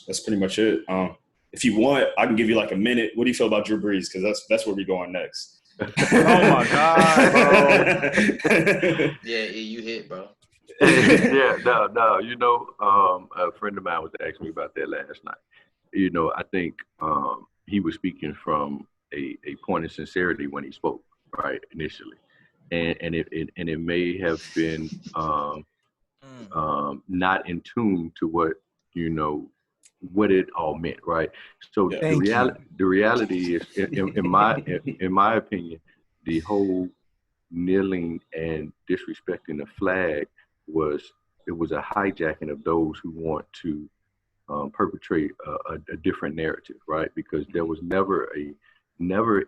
That's pretty much it. If you want, I can give you like a minute. What do you feel about Drew Brees? Because that's where we're going next. Oh my God, bro. Yeah, you hit, bro. Yeah, no. You know, a friend of mine was asking me about that last night. You know, I think he was speaking from a point of sincerity when he spoke, right, initially, and it may have been not in tune to what, you know, what it all meant, right? So the reality is, in my opinion, the whole kneeling and disrespecting the flag was a hijacking of those who want to perpetrate a different narrative, right? Because there was never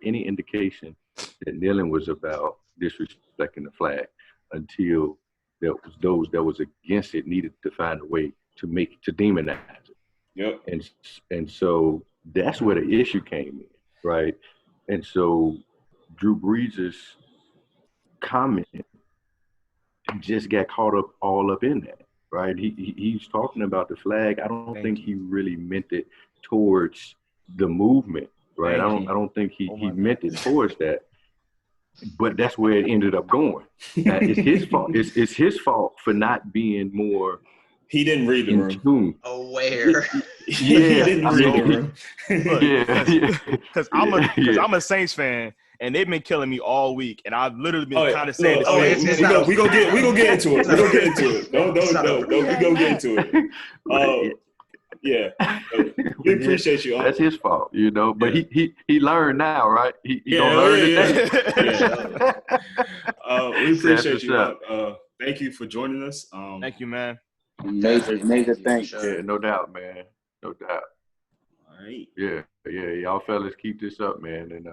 any indication that kneeling was about disrespecting the flag until there was those that was against it needed to find a way to demonize it. Yep. And so that's where the issue came in, right? And so Drew Brees' comment just got caught up all up in that, right? He's talking about the flag. I don't think he really meant it towards the movement, right? I don't think he meant it towards that. But that's where it ended up going. It's his fault. It's his fault for not being more. He didn't read the room. Aware. He didn't read the room. Because I'm a Saints fan, and they've been killing me all week, and I've literally been trying to say this. We gonna get into it. We gonna get into it. No. We gonna get into it. Yeah, we appreciate you. That's his fault, you know. But he learned now, right? He gonna learn today. We appreciate you. Thank you for joining us. Thank you, man. Major thanks. Yeah, no doubt, man. No doubt. All right. Yeah. Y'all fellas keep this up, man. And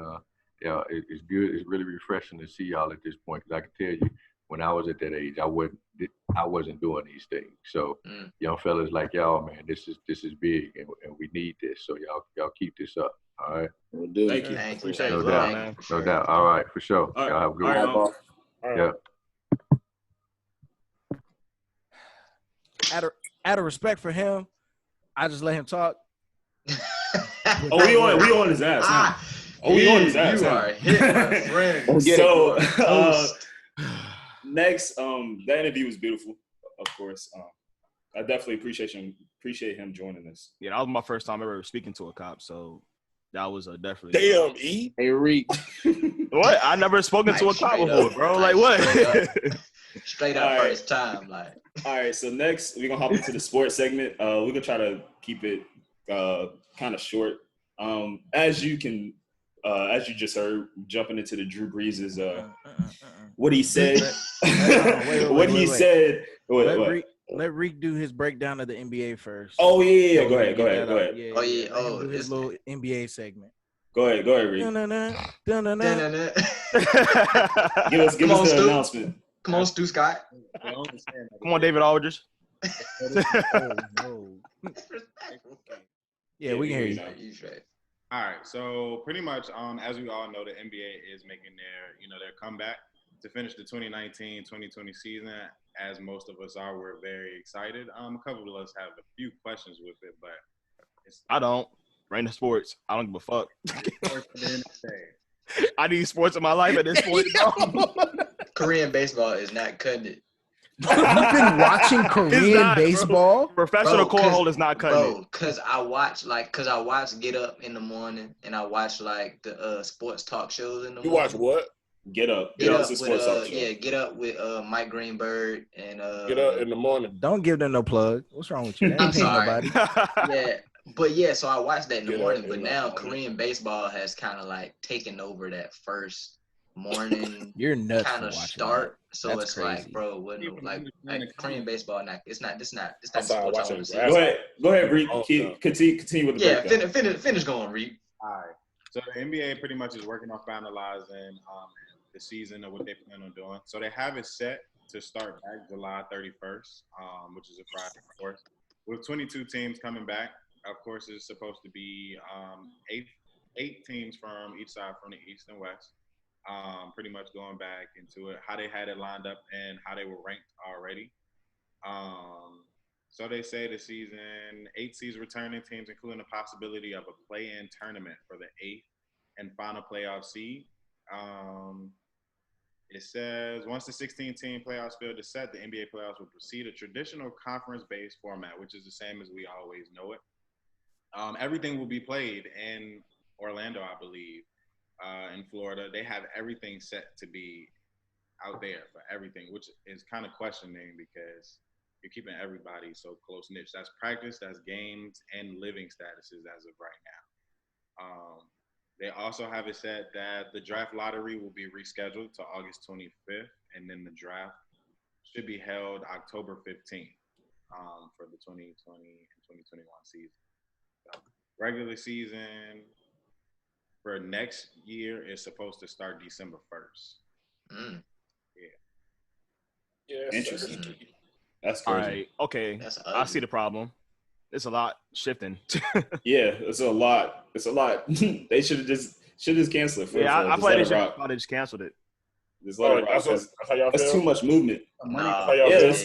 it's good. It's really refreshing to see y'all at this point. Because I can tell you, when I was at that age, I wasn't doing these things. So young fellas like y'all, man, this is big, and we need this. So y'all keep this up. All right. We'll do. Thank you. Appreciate No it, doubt, man. No doubt. All right, for sure. All right. Y'all have a good one. Yeah. Out of respect for him, I just let him talk. We on his ass. We on his ass. You are hit, my friend. So next, that interview was beautiful, of course. I definitely appreciate him joining us. Yeah, that was my first time ever speaking to a cop, so that was definitely. Damn, E. Hey, Reek. What? I never spoken to a cop before, bro. Like what? Straight up first time, like. All right, so next we're gonna hop into the sports segment. We're gonna try to keep it kind of short. As you just heard, jumping into the Drew Brees' what he said. Said. Let Reek do his breakdown of the NBA first. Oh yeah. Go ahead. Do his little NBA segment. Go ahead, Reek. Give us the announcement. Come on, Stu Scott. Come on, David Aldridge. Yeah, we can hear you. All right, so pretty much, as we all know, the NBA is making their comeback to finish the 2019-2020 season. As most of us are, we're very excited. A couple of us have a few questions with it, but I don't. Rain of sports. I don't give a fuck. I need sports in my life at this point. Korean baseball is not cutting it. You've been watching Korean baseball? Bro. Professional cornhole is not cutting it. Because I watch Get Up in the morning, and I watch the sports talk shows in the morning. You watch what? Get Up. Get Up with Get Up with Mike Greenberg and Get Up in the morning. Don't give them no plug. What's wrong with you? I'm sorry. So I watched that in the Get morning, Up but in now the morning. Korean baseball has kind of like taken over that first morning You're nuts kind of start. So That's it's crazy. like, bro, like Korean baseball, it's not the sports I sorry, want to see. Go ahead, Reek. Continue with the breakdown. Finish going, Reek. All right. So the NBA pretty much is working on finalizing the season of what they plan on doing. So they have it set to start back July 31st, which is a Friday, of course. With 22 teams coming back, of course, it's supposed to be eight teams from each side, from the East and West. Pretty much going back into it, how they had it lined up and how they were ranked already. So they say the season, 8 seeds returning teams, including the possibility of a play-in tournament for the 8th and final playoff seed. It says, once the 16-team playoffs field is set, the NBA playoffs will proceed a traditional conference-based format, which is the same as we always know it. Everything will be played in Orlando, I believe. In Florida, they have everything set to be out there for everything, which is kind of questioning because you're keeping everybody so close knit. That's practice, that's games, and living statuses as of right now. They also have it said that the draft lottery will be rescheduled to August 25th, and then the draft should be held October 15th for the 2020 and 2021 season. So, regular season for next year is supposed to start December 1st. Yeah. Interesting. That's All crazy. right. Okay. I see the problem. It's a lot shifting. Yeah, it's a lot. They should have just canceled it. I thought they just canceled it. Just let it rock. That's how y'all feel? That's too much movement. Yeah,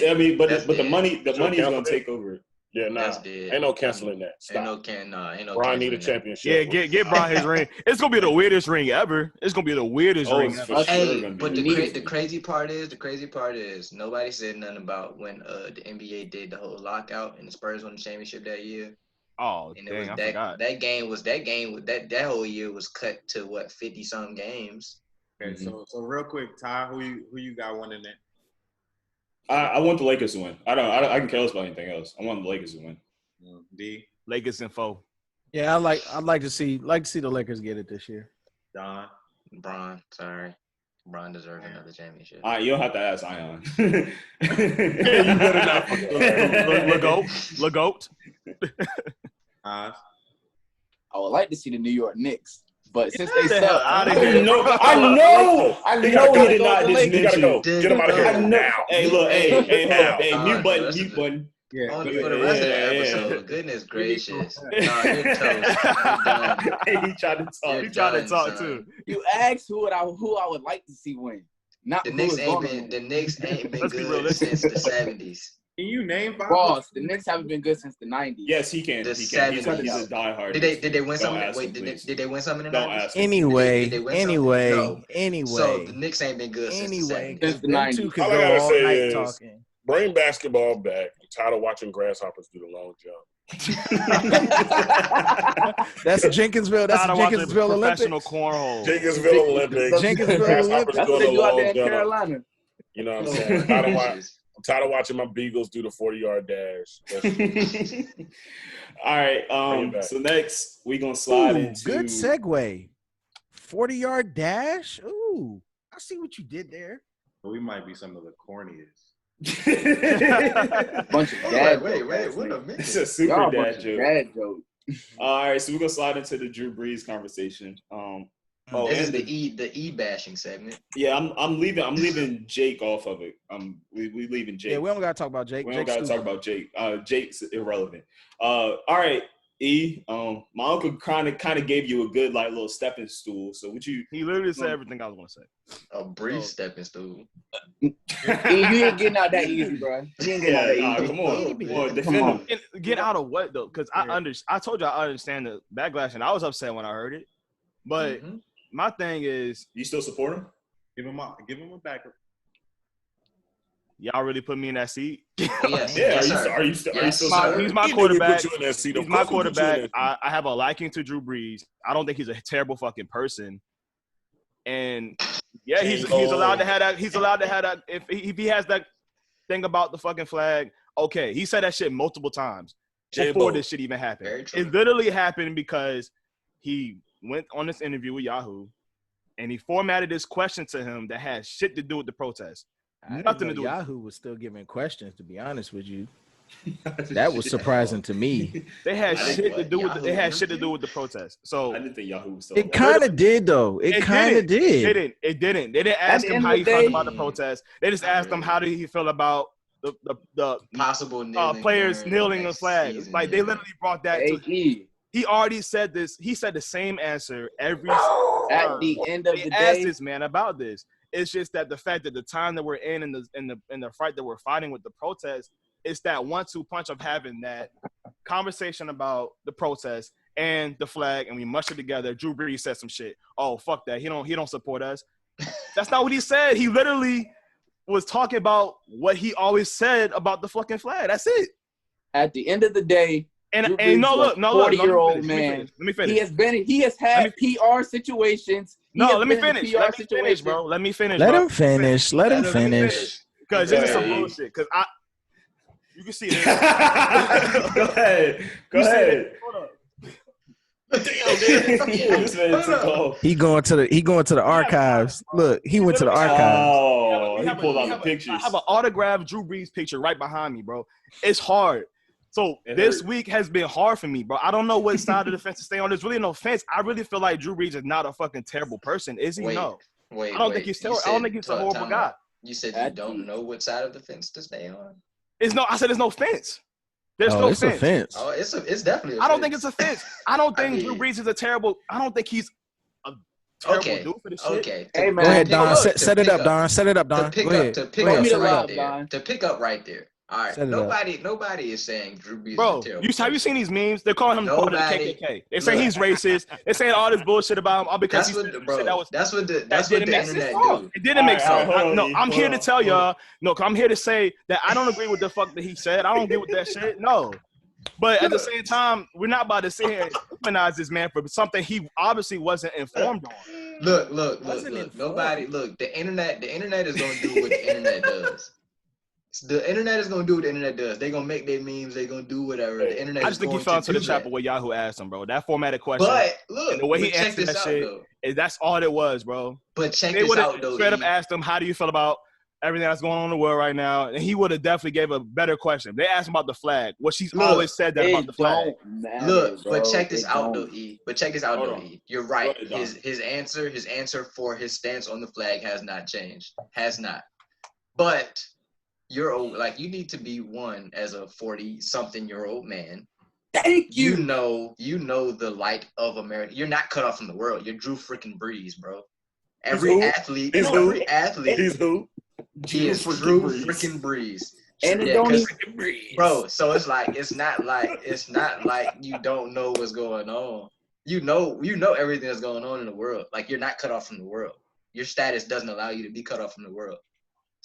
I mean, but the money is going to take over. Yeah, ain't no canceling that. Stop. Ain't no Brian need a championship. Yeah, get Brian his ring. It's gonna be the weirdest ring ever. It's gonna be the weirdest ring ever. Hey, but the crazy part is nobody said nothing about when the NBA did the whole lockout and the Spurs won the championship that year. Oh, and dang, I forgot. That whole year was cut to 50-some games. Okay, so real quick, Ty, who you got winning it? I want the Lakers to win. I can care less about anything else. I want the Lakers to win. D. Lakers in 4. Yeah, I'd like to see the Lakers get it this year. Don. Bron, sorry. Bron deserves another championship. All right, you'll have to ask Ion. You better not. Legoat. I would like to see the New York Knicks, but since they the suck, hell outta I here. know he did not just mention. Get him out of here now. Hey, look, hey, mute button. Yeah. For the rest of the episode, goodness gracious. No, you're toast. You're done. Hey, he tried to talk. He tried to talk too. you asked who I would like to see win. Not The who Knicks is ain't gonna been win. the Knicks ain't been Let's be good realistic. since the 70s. Can you name 5? Boss, the Knicks haven't been good since the 90s. Yes, he can. The He can. He's a 70s. diehard. Did they win Don't something? ask Wait, him, did please. they win something in the Don't 90s? ask him. Anyway, Did they win something? anyway. So the Knicks ain't been good since the 70s. Since the them 90s. two could All I go gotta all say night is- talking. Bring basketball back. I'm tired of watching grasshoppers do the long jump. That's Jenkinsville. That's Tired the of watching Jenkinsville professional Olympics. cornhole. Jenkinsville Olympics. Jenkinsville Grasshoppers That's what doing they the do out long there in jump. Carolina. You know what I'm Oh, saying? I'm tired of gracious. watching my Beagles do the 40-yard dash. All right. Bring it back. So next we gonna slide Ooh, into good segue. 40-yard dash. Ooh, I see what you did there. We might be some of the corniest. Bunch of dad Wait, jokes, what a man. It's minute. a super Y'all a dad bunch of joke. dad jokes. All right, so we're gonna slide into the Drew Brees conversation. This is and the E bashing segment. yeah, I'm leaving Jake off of it. We leaving Jake. Yeah, we don't gotta talk about Jake. We don't Jake's gotta talk stupid. about Jake. Jake's irrelevant. All right, E. My uncle kind of gave you a good like little stepping stool. So would you? He literally said everything I was gonna say. A brief stepping stool. You ain't getting out that easy, bro. You ain't getting out that Yeah, easy. come on, defend Come on. him. And get out of what though? Because I told you I understand the backlash, and I was upset when I heard it. But Mhm. my thing is, You still support him? Give him a backup. y'all really put me in that seat. Yes, Yeah. yes, sir. Are you still Yes, supporting? sir. He's my He knew we quarterback. put you in that seat. Of He's my course we put you in quarterback. that I have a liking to Drew Brees. I don't think he's a terrible fucking person. And yeah, he's allowed to have that. He's allowed to have that. If he has that thing about the fucking flag, okay. He said that shit multiple times before this shit even happened. Very true. It literally happened because he went on this interview with Yahoo and he formatted this question to him that had shit to do with the protest. I didn't Nothing know to do with Yahoo was still giving questions, to be honest with you. That was surprising to me. They had I shit to think do with Yahoo they had worked shit to you? do with the protest. So I didn't think Yahoo was still. It kind of did, though. It kind of did. It didn't. They didn't ask the him end how of he the felt day- about the protest. They just asked him how did he feel about the Possible kneeling players during kneeling the next flag. season, Like they yeah. literally brought that to. AE. He already said this. He said the same answer every. At the end of They the asked day, this man about this. It's just that the fact that the time that we're in the fight that we're fighting with the protest, it's that 1-2 punch of having that conversation about the protest and the flag, and we mush it together. Drew Brees said some shit. Oh, fuck that. He don't support us. That's not what he said. He literally was talking about what he always said about the fucking flag. That's it. at the end of the day, And Drew and Brees no was look, no look. 40-year-old Let me man. finish. Let me finish. he has had PR situations. Let me finish. Let me finish, bro. Let me finish. Let bro. him finish. Let him finish. Because this is some Okay. bullshit. Because you can see it. Go ahead. Go ahead. Hold up. This man took off. He going to the archives. Look, he went to the archives. Oh, We he have a- pulled we out the have a- pictures. I have an autographed Drew Brees picture right behind me, bro. It's hard. So It this hurt. week has been hard for me, bro. I don't know what side of the fence to stay on. There's really no fence. I really feel like Drew Brees is not a fucking terrible person, is he? Wait, No. wait. I don't think he's terrible. I don't think he's a horrible guy. You said you don't know what side of the fence to stay on. I said there's no fence. There's Oh, no it's a fence. fence. Oh, it's definitely. I don't think it's a fence. I don't think I Drew mean- Brees is a terrible. I don't think he's a terrible Okay. dude for this shit. Okay. Hey, To- man. Go ahead, to Don. pick Set, to set it pick up, Don. Set it up, Don. To pick Go ahead. up, to Go pick ahead. up Set it right up. there. Don. To pick up right there. All right. Set it up. Nobody is saying Drew Brees Bro, is a terrible have you person. seen these memes? They're calling him part of the Nobody- KKK. They're saying Look. he's racist. They're saying all this bullshit about him all because That's he what, said bro. that was. That's what the That didn't make internet sense. do. It didn't make All right, sense. hold on, No, I'm here to hold tell on. y'all. No, I'm here to say that I don't agree with the fuck that he said. I don't agree with that shit. No. But at the same time, we're not about to sit here and demonize this man for something he obviously wasn't informed on. Look. Wasn't Look. informed. Nobody. Look. The internet is gonna do what the internet does. The internet is gonna do what the internet does. They're gonna make their memes. They're gonna do whatever. The internet. I just think he fell into the trap of what Yahoo asked him, bro. That formatted question. But look, and the way he check answered this that out, shit, though. that's all it was, bro. But check they this out, though. Straight up asked him, "How do you feel about everything that's going on in the world right now?" And he would have definitely gave a better question. They asked him about the flag. Well, she's always said that about the flag. But check this out, though, E. But check this out, though, E. You're right. His answer for his stance on the flag has not changed. Has not. But you're old. Like, you need to be one as a 40-something-year-old man. Thank you. You know the light of America. You're not cut off from the world. You're Drew freaking Brees, bro. Every athlete. He's who? He's who? He is Drew freaking Brees. And it don't even bro. So it's not like you don't know what's going on. You know everything that's going on in the world. Like, you're not cut off from the world. Your status doesn't allow you to be cut off from the world.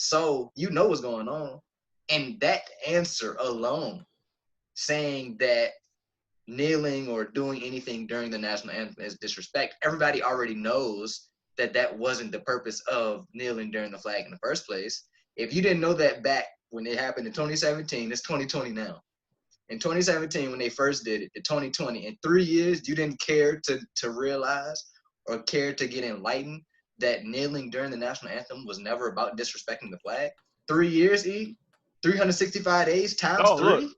So you know what's going on. And that answer alone, saying that kneeling or doing anything during the national anthem is disrespect, everybody already knows that wasn't the purpose of kneeling during the flag in the first place. If you didn't know that back when it happened in 2017, it's 2020 now. In 2017, when they first did it, in 2020, in 3 years, you didn't care to realize or care to get enlightened that kneeling during the national anthem was never about disrespecting the flag. 3 years, E? 365 days times 3?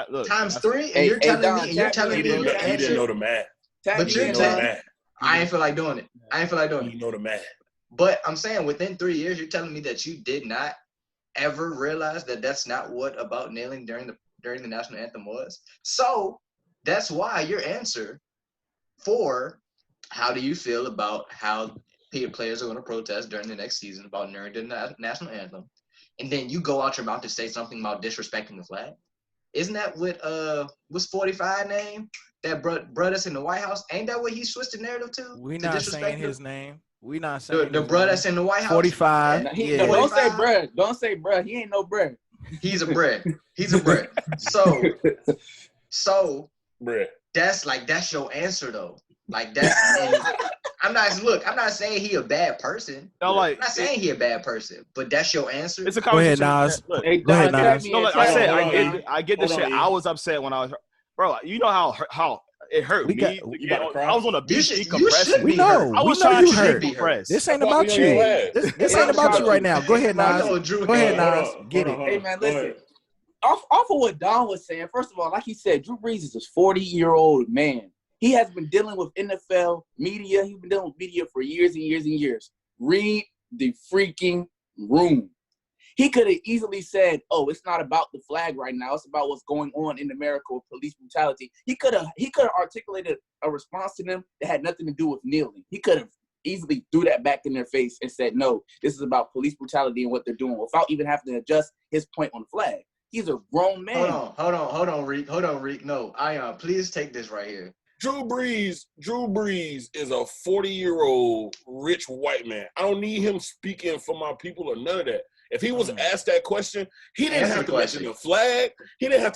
Look. Times 3? And you're telling me your answer. He didn't know the math. But you're telling me. I ain't feel like doing it. You know the math. But I'm saying within 3 years, you're telling me that you did not ever realize that that's not what about kneeling during the national anthem was. So that's why your answer for how do you feel about how players are going to protest during the next season about kneeling during the national anthem, and then you go out your mouth to say something about disrespecting the flag. Isn't that what what's 45 name that brought us in the White House? Ain't that what he switched the narrative to? We not saying his name. We not saying the bruh that's in the White House. 45. Yeah. Don't say bruh. Don't say bruh. He ain't no bruh. He's a bruh. He's a bruh. So bruh. That's your answer though. Like that's. I'm not saying he a bad person. No, like, I'm not saying he a bad person, but that's your answer. It's a conversation. Go ahead, Nas. Go ahead, Nas. No, like I said, I get the shit. I was upset when I was, bro. You know how it hurt me. I was on a beach decompressing. We know. I was trying to hurt. decompress. This ain't about you. This ain't about you right now. Go ahead, Nas. Go ahead, Nas. Get it. Hey, man, listen. Off of what Don was saying, first of all, like he said, Drew Brees is a 40-year-old man. He has been dealing with NFL media. He's been dealing with media for years and years and years. Read the freaking room. He could have easily said, "Oh, it's not about the flag right now. It's about what's going on in America with police brutality." He could have articulated a response to them that had nothing to do with kneeling. He could have easily threw that back in their face and said, "No, this is about police brutality and what they're doing," without even having to adjust his point on the flag. He's a grown man. Hold on, Reek. No, Ion, please take this right here. Drew Brees is a 40-year-old rich white man. I don't need him speaking for my people or none of that. If he was asked that question, he didn't have to mention the flag. He didn't have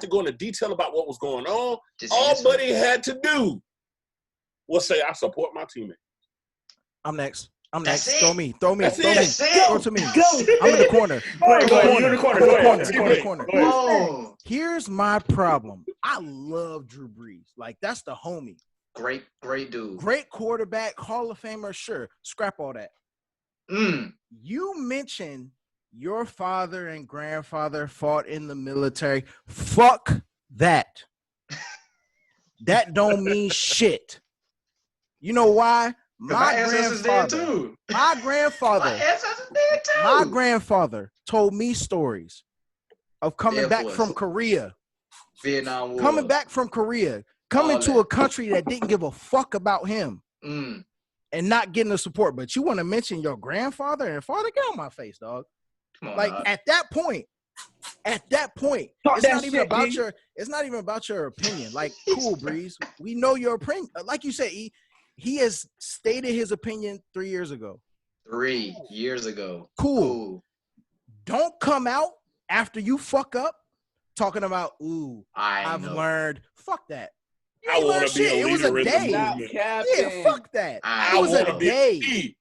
to go into detail about what was going on. All Buddy had to do was say, "I support my teammate." I'm next. Throw me. Throw to me. Go. I'm in the corner. You're in the corner. Oh. Here's my problem. I love Drew Brees. Like, that's the homie. Great dude. Great quarterback, Hall of Famer, sure. Scrap all that. You mentioned your father and grandfather fought in the military. Fuck that. That don't mean shit. You know why? My grandfather told me stories of coming back from Korea. Vietnam War. Coming back from Korea. Coming to a country that didn't give a fuck about him. And not getting the support. But you want to mention your grandfather and father? Get on my face, dog. Come on, like, dog. at that point, it's not even about your opinion. Like, cool, Breeze. We know your opinion. Like you said, he has stated his opinion 3 years ago. 3 years ago. Cool. Don't come out after you fuck up talking about, I've learned. Fuck that. I want to be a leader in the movement. Yeah, fuck that. It was a day.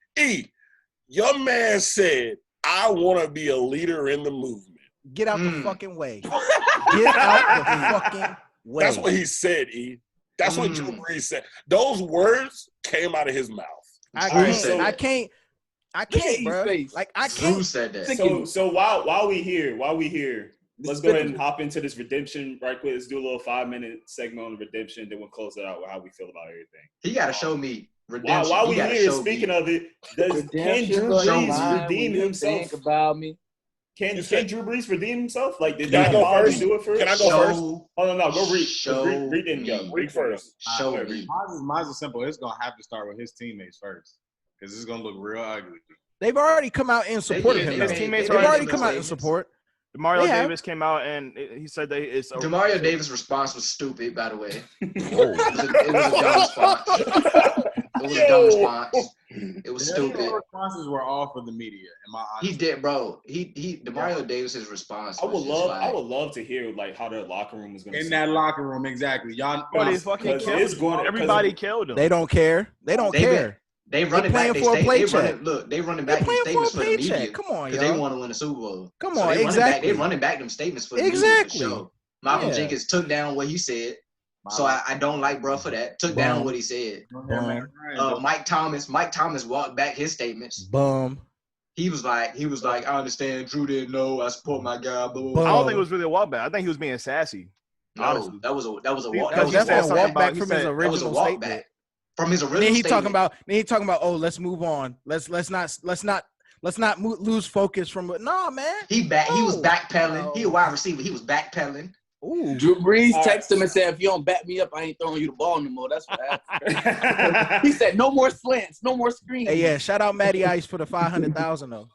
Your man said, I want to be a leader in the movement. Get out the fucking way. Get out the fucking way. That's what he said, E. That's what Drew Brees said. Those words came out of his mouth. I can't, bro. Like I can't. Drew said that. So while we here, let's go ahead and hop into this redemption right quick. Let's do a little 5-minute segment on redemption, then we'll close it out with how we feel about everything. He got to show me redemption. While we here, speaking of it, can Drew Brees redeem himself? Think about me. Can Drew Brees redeem himself? Like, did Can I go first? do it first? Can I go first? Oh no, go read. Read didn't go. Read first. Show me. Mine's is simple. It's gonna have to start with his teammates first, because it's gonna look real ugly. They've already come out in support of him. His teammates They've already come out in support. Demario Davis came out and he said that it's Demario Davis' response was stupid, by the way. It was a dumb response. It was a dumb response. It was stupid. The responses were all for the media. In my honest he did, bro. Demario Davis' response. I would love to hear like how their locker room was going to. In that locker room, exactly. Y'all, fucking killed. Everybody killed him. They don't care. They don't care. They running back. They running back these statements for the media. Come on, because they want to win the Super Bowl. Come on, exactly. They running back them statements for the media. For sure. Malcolm Jenkins took down what he said. So I don't like bro for that. Took down what he said. Mike Thomas walked back his statements. He was like, I understand. Drew didn't know. I support my guy. Blah, blah, blah. I don't think it was really a walk back. I think he was being sassy. No, honestly. that was a walk. That was a walk back from his original statement. From his original statement. Then he talking about. Oh, let's move on. Let's not lose focus from it. Nah, man. He was backpedaling. He a wide receiver. He was backpedaling. Ooh. Drew Brees texted him and said, if you don't back me up, I ain't throwing you the ball no more. That's what happened. He said, no more slants, no more screens. Hey, yeah, shout out Matty Ice for the $500,000 though.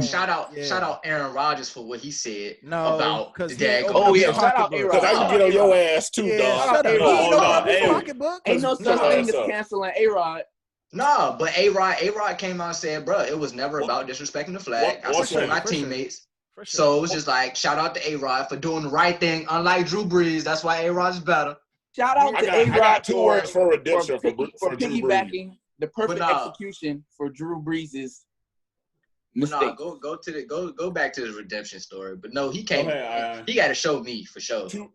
Shout out Aaron Rodgers for what he said about the shout out A-Rod. Because I can get on your ass too, dog. Ain't no such thing as canceling A-Rod. No, but A-Rod came out and said, bro, it was never about disrespecting the flag. I support my teammates. Sure. So it was just like, shout out to A-Rod for doing the right thing. Unlike Drew Brees, that's why A-Rod's better. Shout out to A-Rod. I got 2 words for redemption for piggybacking the perfect execution for Drew Brees' mistake. No, go back to the redemption story. But no, he came. He got to show me for sure. Two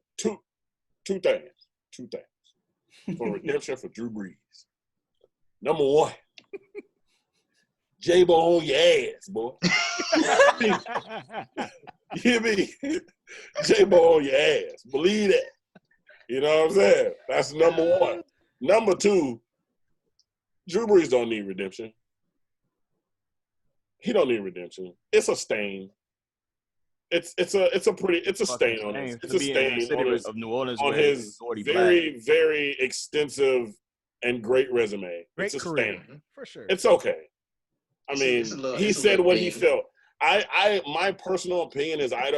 things for redemption for Drew Brees. Number 1. J-Bo on your ass, boy. You hear me? J-Bo on your ass. Believe that. You know what I'm saying? That's number 1. Number 2, Drew Brees don't need redemption. He don't need redemption. It's a stain. It's a stain on his. It's a stain of New Orleans on his very, very extensive and great resume. Great it's a career, stain. for sure. It's okay. I mean, he said what he felt. My personal opinion is I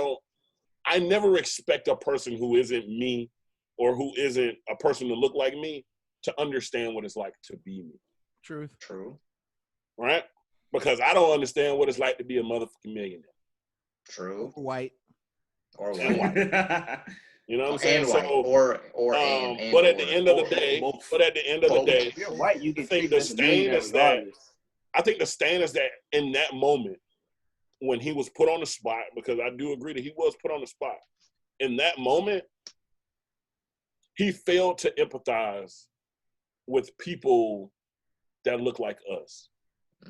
never expect a person who isn't me or who isn't a person to look like me to understand what it's like to be me. True. Right? Because I don't understand what it's like to be a motherfucking millionaire. True. White. Or white. You know what I'm saying? And white. But at the end of the day, if you're white, you can I think the stain is that in that moment when he was put on the spot, because I do agree that he was put on the spot. In that moment, he failed to empathize with people that look like us.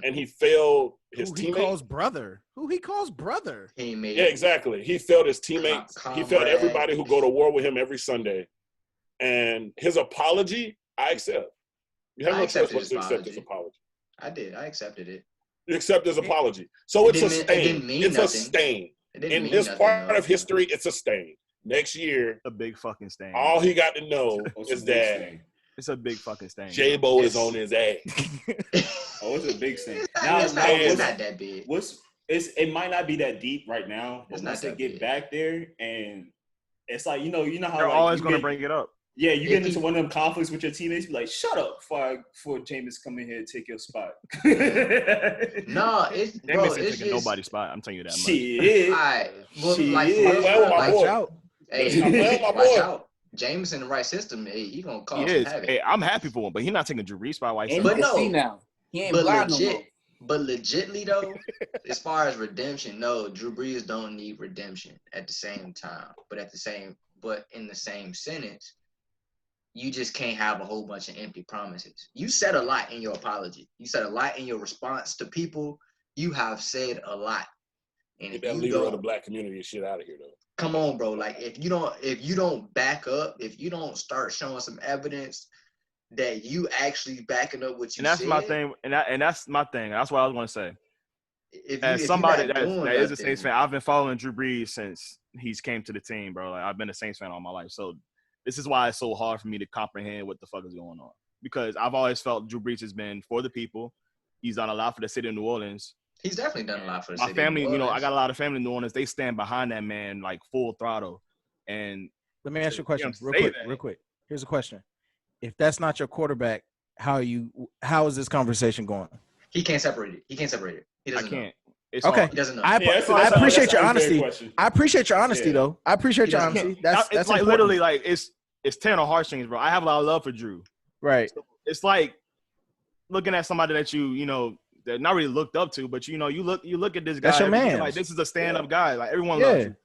And he failed his teammates. Who he calls brother. Yeah, exactly. He failed his teammates. He failed everybody who go to war with him every Sunday. And his apology, I accept. You have no choice but to accept his apology. I did. I accepted it. You accept his apology. So it's a stain. It's a stain. In this part of history, it's a stain. Next year, a big fucking stain. All he got to know is that it's a big fucking stain. J-Bo is on his ass. It's a big stain. It's not that big. It might not be that deep right now, but once they get back there, and it's like you know how they're always going to bring it up. Yeah, you get into one of them conflicts with your teammates, be like, "Shut up!" Before Jameis come in here and take your spot. No, Jameis ain't taking nobody's spot. I'm telling you that much. Shit. Watch out. Hey, watch out. James in the right system, he gonna cause some havoc. Hey, I'm happy for him, but he's not taking Drew Brees spot. But no, see now he ain't blind no more. But legitly though, as far as redemption, no, Drew Brees don't need redemption at the same time. But in the same sentence, you just can't have a whole bunch of empty promises. You said a lot in your apology. You said a lot in your response to people. You have said a lot. And Get that leader of the black community and shit out of here though. Come on, bro. Like if you don't back up, if you don't start showing some evidence that you actually backing up what you said. My thing, and that's my thing. That's what I was going to say. As somebody that is a Saints fan, I've been following Drew Brees since he's came to the team, bro. Like I've been a Saints fan all my life. So this is why it's so hard for me to comprehend what the fuck is going on. Because I've always felt Drew Brees has been for the people. He's done a lot for the city of New Orleans. He's definitely done a lot for the city. My family, I got a lot of family in New Orleans. They stand behind that man like full throttle. And let me ask you a question real quick. Here's a question. If that's not your quarterback, how is this conversation going? He can't separate it. He doesn't know. Okay. He doesn't know. I appreciate your honesty. I appreciate your honesty, though. I appreciate your honesty. That's like literally like it's tearing on heartstrings, bro. I have a lot of love for Drew. Right. So it's like looking at somebody that that not really looked up to, but you look at this guy. That's your man. Like this is a stand-up guy. Like everyone loves Drew.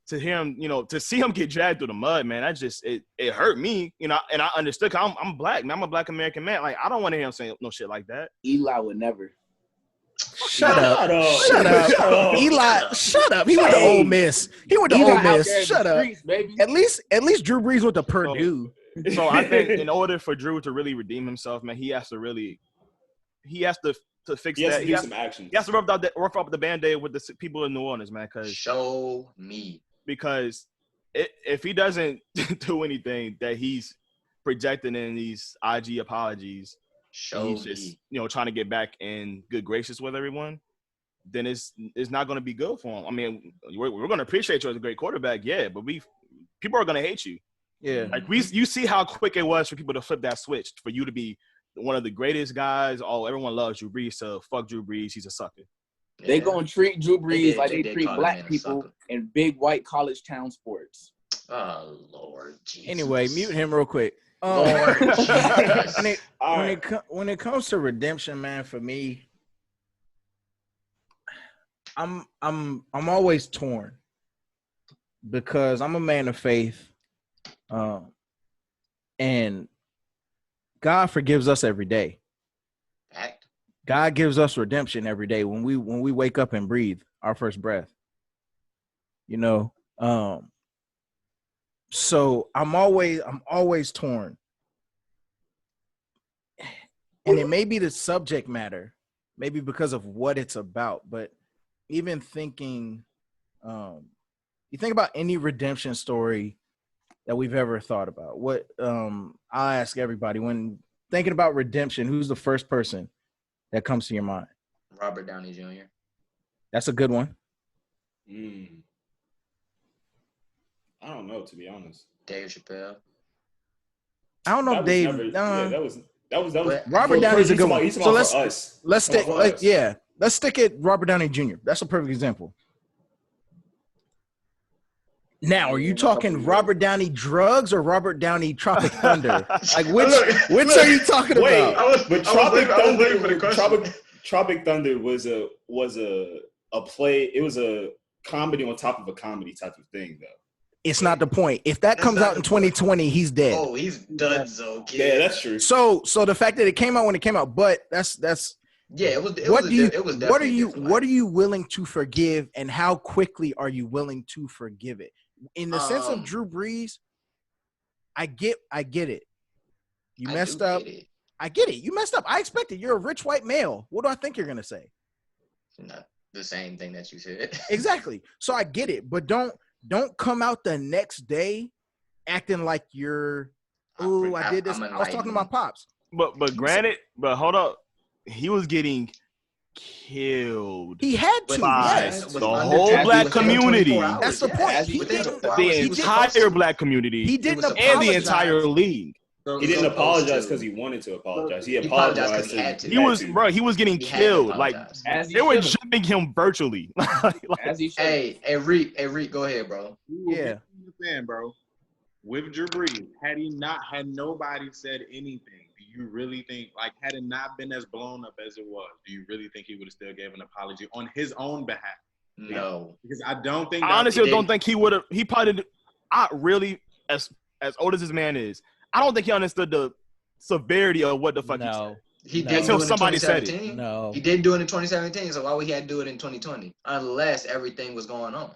To him, to see him get dragged through the mud, man, that just it hurt me, and I understood. I'm black, man. I'm a black American man. Like I don't want to hear him saying no shit like that. Eli would never. Shut up. Eli, shut up. He went to Ole Miss. Shut up. Streets, baby. At least Drew Brees went to Purdue. So I think in order for Drew to really redeem himself, man, he has to fix that. He has to do some action. He has to rough up the Band-Aid with the people in New Orleans, man. Show me. Because if he doesn't do anything that he's projecting in these IG apologies, he's just trying to get back in good graces with everyone, then it's not going to be good for him. I mean, we're going to appreciate you as a great quarterback, yeah, but people are going to hate you. Yeah, like you see how quick it was for people to flip that switch, for you to be one of the greatest guys. Oh, everyone loves Drew Brees, so fuck Drew Brees, he's a sucker. Yeah. They gonna treat Drew Brees like they treat black people in big white college town sports. Oh Lord, Jesus. Anyway, mute him real quick. Lord, when it comes to redemption, man, for me, I'm always torn because I'm a man of faith, and God forgives us every day. God gives us redemption every day when we wake up and breathe our first breath. So I'm always torn. And it may be the subject matter, maybe because of what it's about, but even thinking, you think about any redemption story that we've ever thought about. What I'll ask everybody, when thinking about redemption, who's the first person that comes to your mind? Robert Downey Jr. That's a good one. I don't know, to be honest. Dave Chappelle. I don't know if Dave. That was Robert Downey's a good one. So let's stick it Robert Downey Jr. That's a perfect example. Now, are you talking Robert Downey drugs or Robert Downey Tropic Thunder? Like which are you talking about? Tropic Thunder was a play. It was a comedy on top of a comedy type of thing, though. It's not the point. If that comes out in 2020, he's dead. Oh, he's done, so kid. Yeah, that's true. So the fact that it came out when it came out, but that's yeah. It was. What are you willing to forgive, and how quickly are you willing to forgive it? In the sense of Drew Brees, I get it. You messed up. I get it. You messed up. I expect it. You're a rich white male. What do I think you're gonna say? Not the same thing that you said. Exactly. So I get it, but don't come out the next day acting like you're. Oh, I did this. I was talking to my pops. But granted, but hold up, he was getting killed. He had to. Yes. The whole black community. That's the point. The entire black community. He didn't apologize. And the entire league. He didn't apologize because he wanted to apologize. He apologized because he was getting killed. Like they were jumping him virtually. Hey, Reek, go ahead, bro. Yeah, bro. with Drew Brees, had nobody said anything, do you really think, like, had it not been as blown up as it was, do you really think he would have still gave an apology on his own behalf? No, because I don't think. I honestly don't think he would have. He probably did. I really, as old as this man is, I don't think he understood the severity of what the fuck he said. He didn't do it in somebody 2017. Said it. No, he didn't do it in 2017. So why would he have to do it in 2020? Unless everything was going on.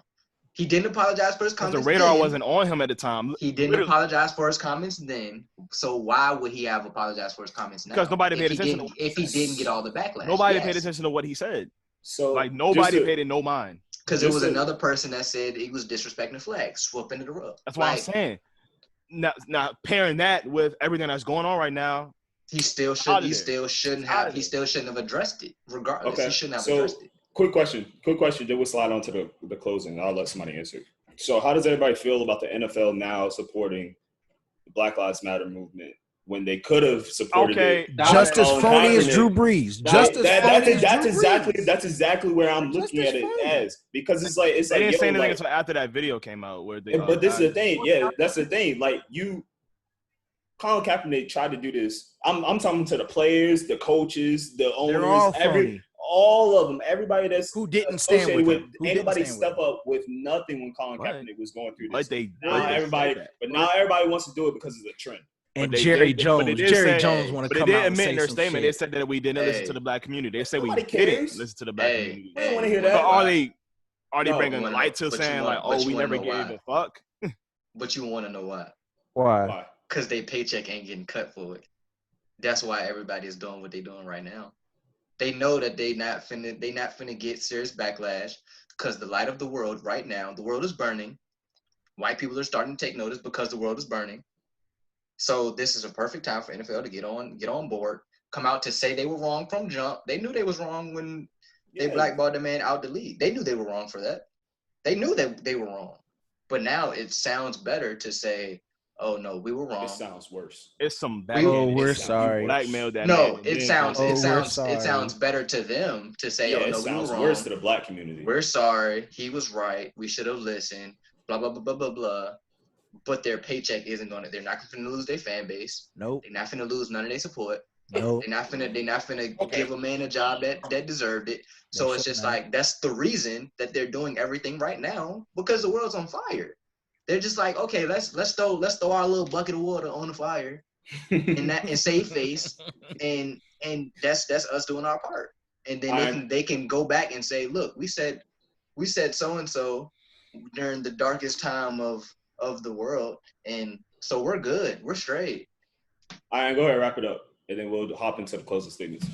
He didn't apologize for his comments. The radar then. wasn't on him at the time. He didn't apologize for his comments then. So why would he have apologized for his comments now? Because nobody paid attention. If he didn't get all the backlash, nobody paid attention to what he said. So like nobody paid it no mind. Because it was another person that said he was disrespecting the flag, swoop into the rug. That's what I'm saying. Now pairing that with everything that's going on right now, he still shouldn't have addressed it. Regardless, he shouldn't have addressed it. Quick question. Then we'll slide on to the closing. I'll let somebody answer. So how does everybody feel about the NFL now supporting the Black Lives Matter movement when they could have supported it? Just as phony as Drew Brees. That's exactly where I'm looking at it as, because it's like they didn't say anything until after that video came out. Where they, but this is the thing. Yeah, that's the thing. Like Colin Kaepernick tried to do this. I'm talking to the players, the coaches, the owners, all of them, everybody that's who didn't stand with him. Anybody step up with nothing when Colin Kaepernick was going through this. Now everybody wants to do it because it's a trend. And Jerry Jones want to come out. But they did admit in their statement, they said that we didn't listen to the black community. They said we didn't listen to the black community. I don't want to hear that. But are they bringing light to saying like, oh, we never gave a fuck? But you want to know why? Why? Because their paycheck ain't getting cut for it. That's why everybody is doing what they're doing right now. They know that they not finna get serious backlash because the light of the world right now, the world is burning. White people are starting to take notice because the world is burning. So this is a perfect time for NFL to get on board, come out to say they were wrong from jump. They knew they was wrong when they blackballed the man out the league. They knew they were wrong for that. They knew that they were wrong. But now it sounds better to say, oh no, we were wrong. It sounds worse. It's some we're sorry. Blackmail that. No, it sounds better to them to say, oh no, we were wrong. Worse to the black community. We're sorry. He was right. We should have listened. Blah blah blah blah blah blah. But their paycheck isn't gonna. They're not gonna lose their fan base. Nope. They're not gonna lose none of their support. Nope. They're not gonna give a man a job that deserved it. So it's just like that's the reason that they're doing everything right now because the world's on fire. They're just like, okay, let's throw our little bucket of water on the fire and save face, and that's us doing our part. And then they can go back and say, look, we said so and so during the darkest time of the world, and so we're good, we're straight. All right, go ahead, wrap it up, and then we'll hop into the closing statements.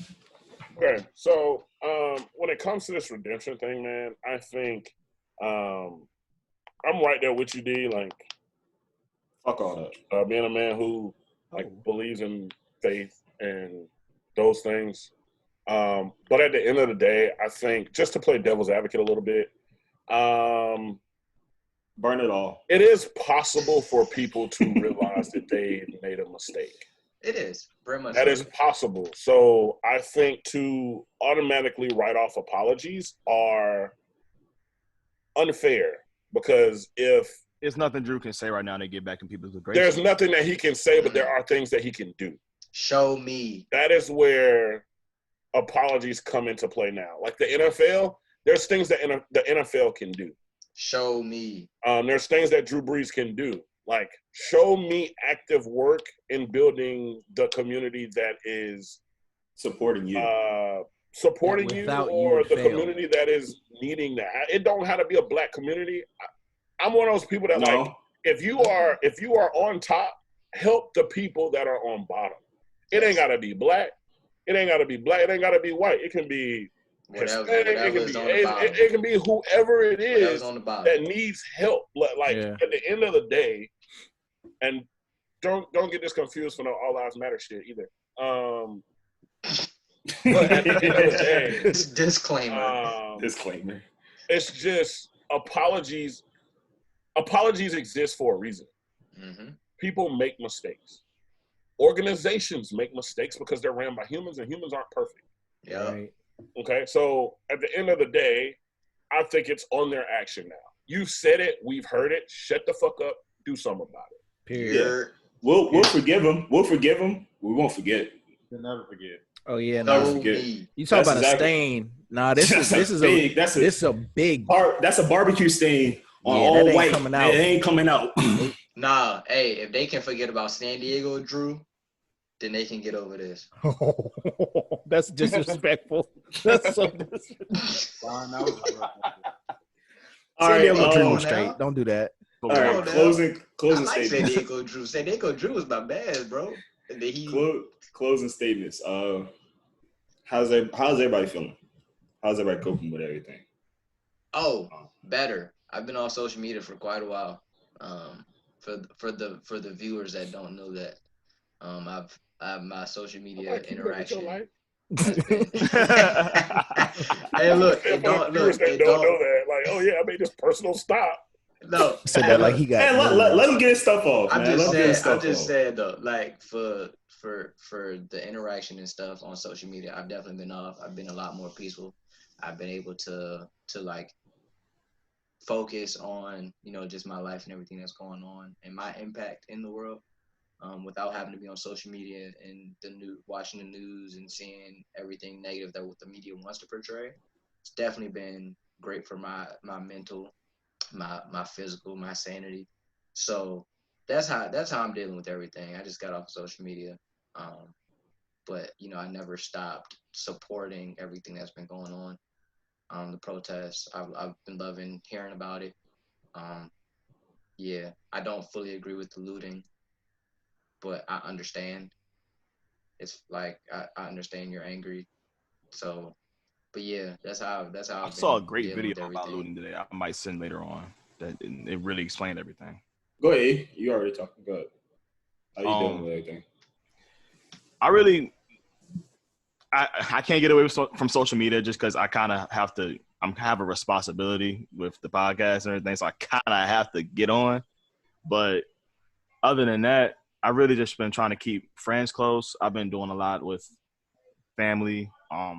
Okay, so when it comes to this redemption thing, man, I think I'm right there with you, D. Like, fuck all that. Being a man who believes in faith and those things, but at the end of the day, I think just to play devil's advocate a little bit, burn it all. It is possible for people to realize that they made a mistake. It is very much. That is possible. So I think to automatically write off apologies are unfair because if there's nothing Drew can say right now to get back in people's grace. There's nothing that he can say, but there are things that he can do. Show me. That is where apologies come into play now. Like the NFL, there's things that the NFL can do. Show me. There's things that Drew Brees can do. Like, show me active work in building the community that is supporting you. Supporting you or the community that is needing that. It don't have to be a black community. I'm one of those people that like, if you are on top, help the people that are on bottom. It ain't gotta be black. It ain't gotta be black. It ain't gotta be white. It can be it can be whoever it is that needs help. Like at the end of the day, and don't get this confused for no All Lives Matter shit either. But at the end of the day, disclaimer. It's just apologies. Apologies exist for a reason. Mm-hmm. People make mistakes. Organizations make mistakes because they're ran by humans, and humans aren't perfect. Yeah. Right. Okay, so at the end of the day, I think it's on their action now. You've said it, we've heard it. Shut the fuck up. Do something about it. Period. We'll forgive him. We'll forgive him. We won't forget. You'll never forget. Oh yeah, No, no. me. You talk about a stain? Nah, this is a big. That's a barbecue stain on Yeah, all that ain't white. coming out. It ain't coming out. Nah, hey, if they can forget about San Diego Drew, then they can get over this. That's disrespectful. That's so disrespectful. San Diego Drew was straight. Don't do that. All right, closing I like statements. San Diego Drew. San Diego Drew was my man, bro. And then Closing statements. How's everybody feeling? How's everybody coping with everything? Oh, better. I've been on social media for quite a while. For the viewers that don't know that, I've my social media interaction. Has been... Hey, look, it don't know that. Like, oh yeah, I made this personal stop. No, said that like he got. Hey, let him get his stuff off. I'm man. just saying though, like for the interaction and stuff on social media, I've definitely been off. I've been a lot more peaceful. I've been able to like focus on, you know, just my life and everything that's going on and my impact in the world, without having to be on social media and watching the news and seeing everything negative that what the media wants to portray. It's definitely been great for my mental, my physical, my sanity. So that's how I'm dealing with everything. I just got off of social media. But you know, I never stopped supporting everything that's been going on. The protests, I've been loving hearing about it. Yeah, I don't fully agree with the looting, but I understand. It's like I understand you're angry. So, but yeah, that's how I saw a great video about looting today. I might send later on. That it really explained everything. Go ahead. You already talking. Go ahead. How you doing with everything? I can't get away from social media just because I kind of have to. I have a responsibility with the podcast and everything, so I kind of have to get on. But other than that, I really just been trying to keep friends close. I've been doing a lot with family. A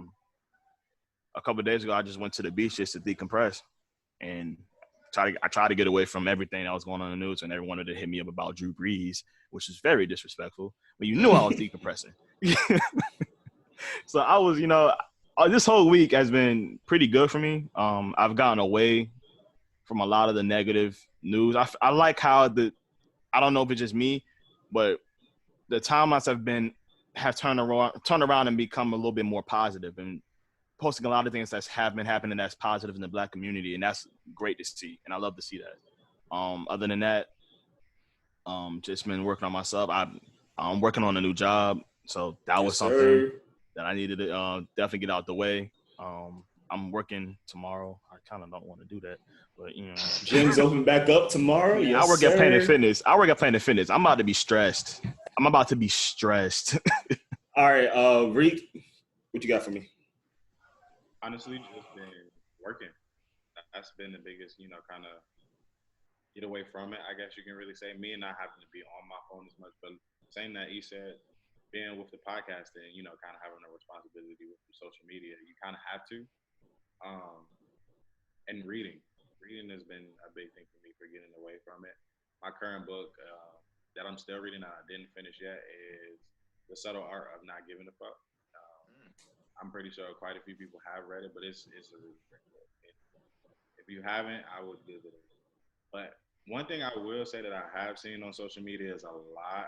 couple of days ago, I just went to the beach just to decompress, and I tried to get away from everything that was going on in the news, and everyone wanted to hit me up about Drew Brees, which is very disrespectful. But you knew I was decompressing. So I was, this whole week has been pretty good for me. I've gotten away from a lot of the negative news. I like how I don't know if it's just me, but the timelines have turned around and become a little bit more positive and posting a lot of things that have been happening that's positive in the Black community, and that's great to see, and I love to see that. Other than that, just been working on myself. I'm working on a new job, so that was something that I needed to definitely get out the way. I'm working tomorrow. I kind of don't want to do that, but gym's open back up tomorrow. Yeah, I work at Planet Fitness. I'm about to be stressed. All right, Reek, what you got for me? Honestly, just been working. That's been the biggest, kind of get away from it. I guess you can really say me and not having to be on my phone as much, but saying that he said, being with the podcast and, kind of having a responsibility with the social media, you kind of have to. And reading has been a big thing for me for getting away from it. My current book that I'm still reading that I didn't finish yet is The Subtle Art of Not Giving a Fuck. I'm pretty sure quite a few people have read it, but it's a really great book. If you haven't, I would give it a read. But one thing I will say that I have seen on social media is a lot,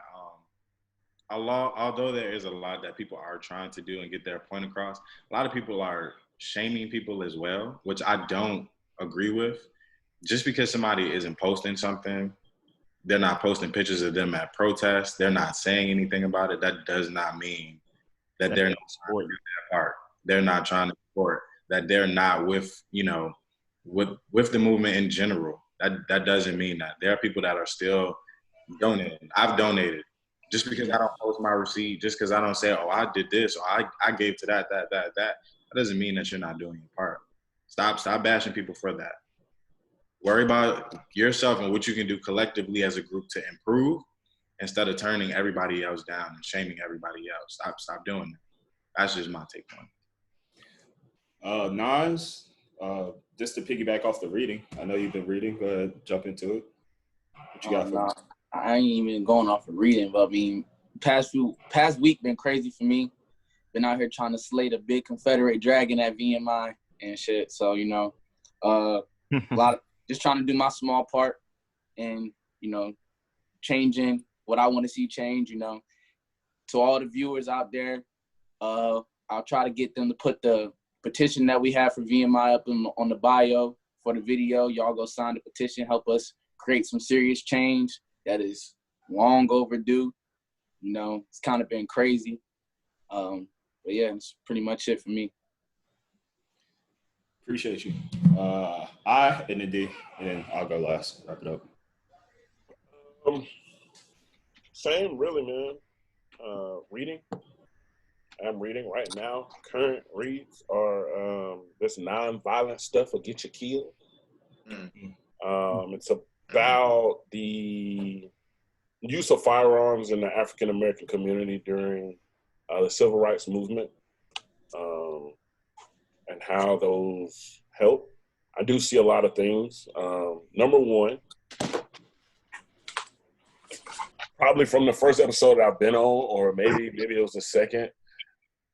although there is a lot that people are trying to do and get their point across, a lot of people are shaming people as well, which I don't agree with. Just because somebody isn't posting something, they're not posting pictures of them at protests, they're not saying anything about it, that does not mean that they're not trying to do their part. They're not trying to support, that they're not with, with the movement in general. That doesn't mean that. There are people that are still donating. I've donated. Just because I don't post my receipt, just because I don't say, oh, I did this, or I gave to that doesn't mean that you're not doing your part. Stop bashing people for that. Worry about yourself and what you can do collectively as a group to improve instead of turning everybody else down and shaming everybody else. Stop doing that. That's just my take on it. Nas, just to piggyback off the reading, I know you've been reading. Go ahead, jump into it. What you got for us? I ain't even going off of reading, but I mean, past week been crazy for me. Been out here trying to slay the big Confederate dragon at VMI and shit. So, you know, a lot of just trying to do my small part and, you know, changing what I want to see change, you know. To all the viewers out there, I'll try to get them to put the petition that we have for VMI up on the bio for the video. Y'all go sign the petition, help us create some serious change that is long overdue. You know, it's kind of been crazy. But yeah, it's pretty much it for me. Appreciate you. I and then D, and then I'll go last. Wrap it up. Same, really, man. Reading. I'm reading right now. Current reads are this nonviolent stuff will get you killed. It's about the use of firearms in the African American community during the civil rights movement, and how those help. I do see a lot of things. Number one, probably from the first episode that I've been on, or maybe it was the second.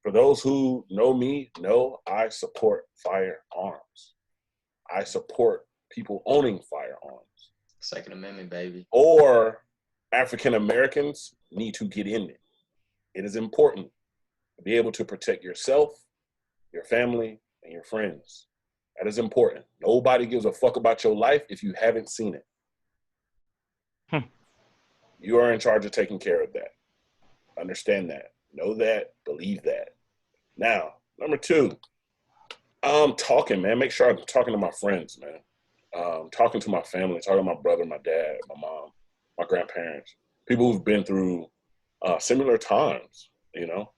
For those who know me, know I support firearms. I support people owning firearms. Second Amendment, baby. Or African Americans need to get in it. It is important to be able to protect yourself, your family, and your friends. That is important. Nobody gives a fuck about your life if you haven't seen it. You are in charge of taking care of that. Understand that. Know that. Believe that. Now, number two, I'm talking, man. Make sure I'm talking to my friends, man. Talking to my family, talking to my brother, my dad, my mom, my grandparents, people who've been through similar times, you know.